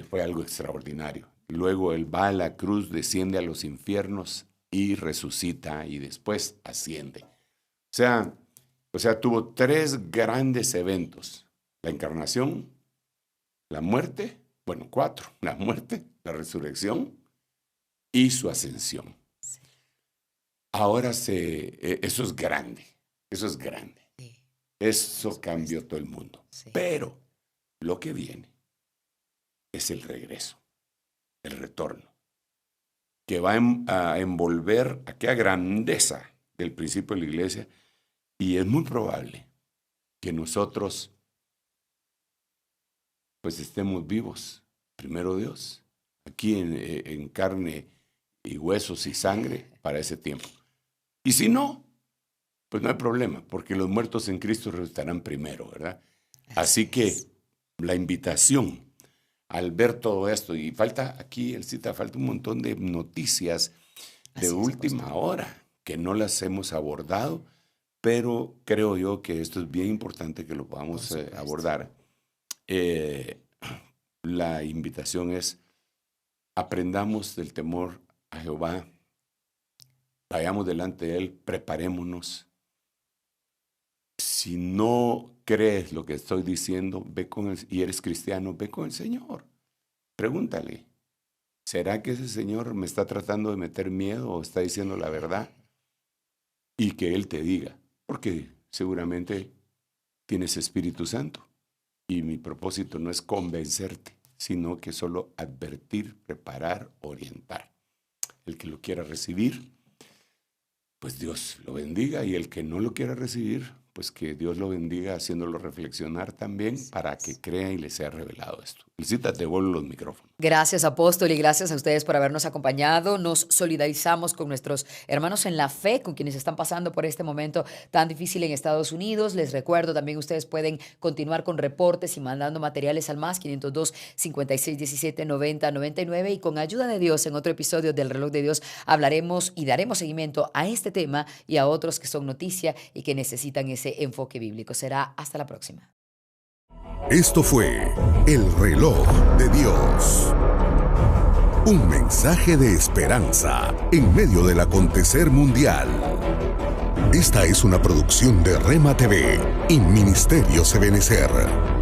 Speaker 5: Fue algo extraordinario. Luego Él va a la cruz, desciende a los infiernos y resucita y después asciende. O sea, tuvo 3 grandes eventos. La encarnación, la muerte, 4, la muerte, la resurrección y su ascensión.
Speaker 4: Sí.
Speaker 5: Ahora eso es grande,
Speaker 4: Sí.
Speaker 5: eso cambió todo el mundo.
Speaker 4: Sí.
Speaker 5: Pero lo que viene es el regreso, el retorno, que va a envolver aquella grandeza del principio de la iglesia, y es muy probable que nosotros pues estemos vivos, primero Dios, aquí en carne y huesos y sangre para ese tiempo. Y si no, pues no hay problema, porque los muertos en Cristo resucitarán primero, ¿verdad? Así que la invitación al ver todo esto, y falta un montón de noticias de última hora que no las hemos abordado, pero creo yo que esto es bien importante que lo podamos abordar. La invitación es: aprendamos del temor a Jehová, vayamos delante de Él, preparémonos. Si no crees lo que estoy diciendo, y eres cristiano, ve con el Señor. Pregúntale, ¿será que ese Señor me está tratando de meter miedo o está diciendo la verdad? Y que Él te diga, porque seguramente tienes Espíritu Santo. Y mi propósito no es convencerte, sino que solo advertir, preparar, orientar. El que lo quiera recibir, pues Dios lo bendiga, y el que no lo quiera recibir, pues que Dios lo bendiga haciéndolo reflexionar también para que crea y le sea revelado esto. Felicita, te devuelvo los micrófonos.
Speaker 4: Gracias, apóstol, y gracias a ustedes por habernos acompañado. Nos solidarizamos con nuestros hermanos en la fe, con quienes están pasando por este momento tan difícil en Estados Unidos. Les recuerdo, también ustedes pueden continuar con reportes y mandando materiales al más 502 56 17 90 99, y con ayuda de Dios, en otro episodio del Reloj de Dios hablaremos y daremos seguimiento a este tema y a otros que son noticia y que necesitan ese enfoque bíblico. Será hasta la próxima.
Speaker 2: Esto fue El Reloj de Dios. Un mensaje de esperanza en medio del acontecer mundial. Esta es una producción de Rema TV y Ministerio Ebenecer.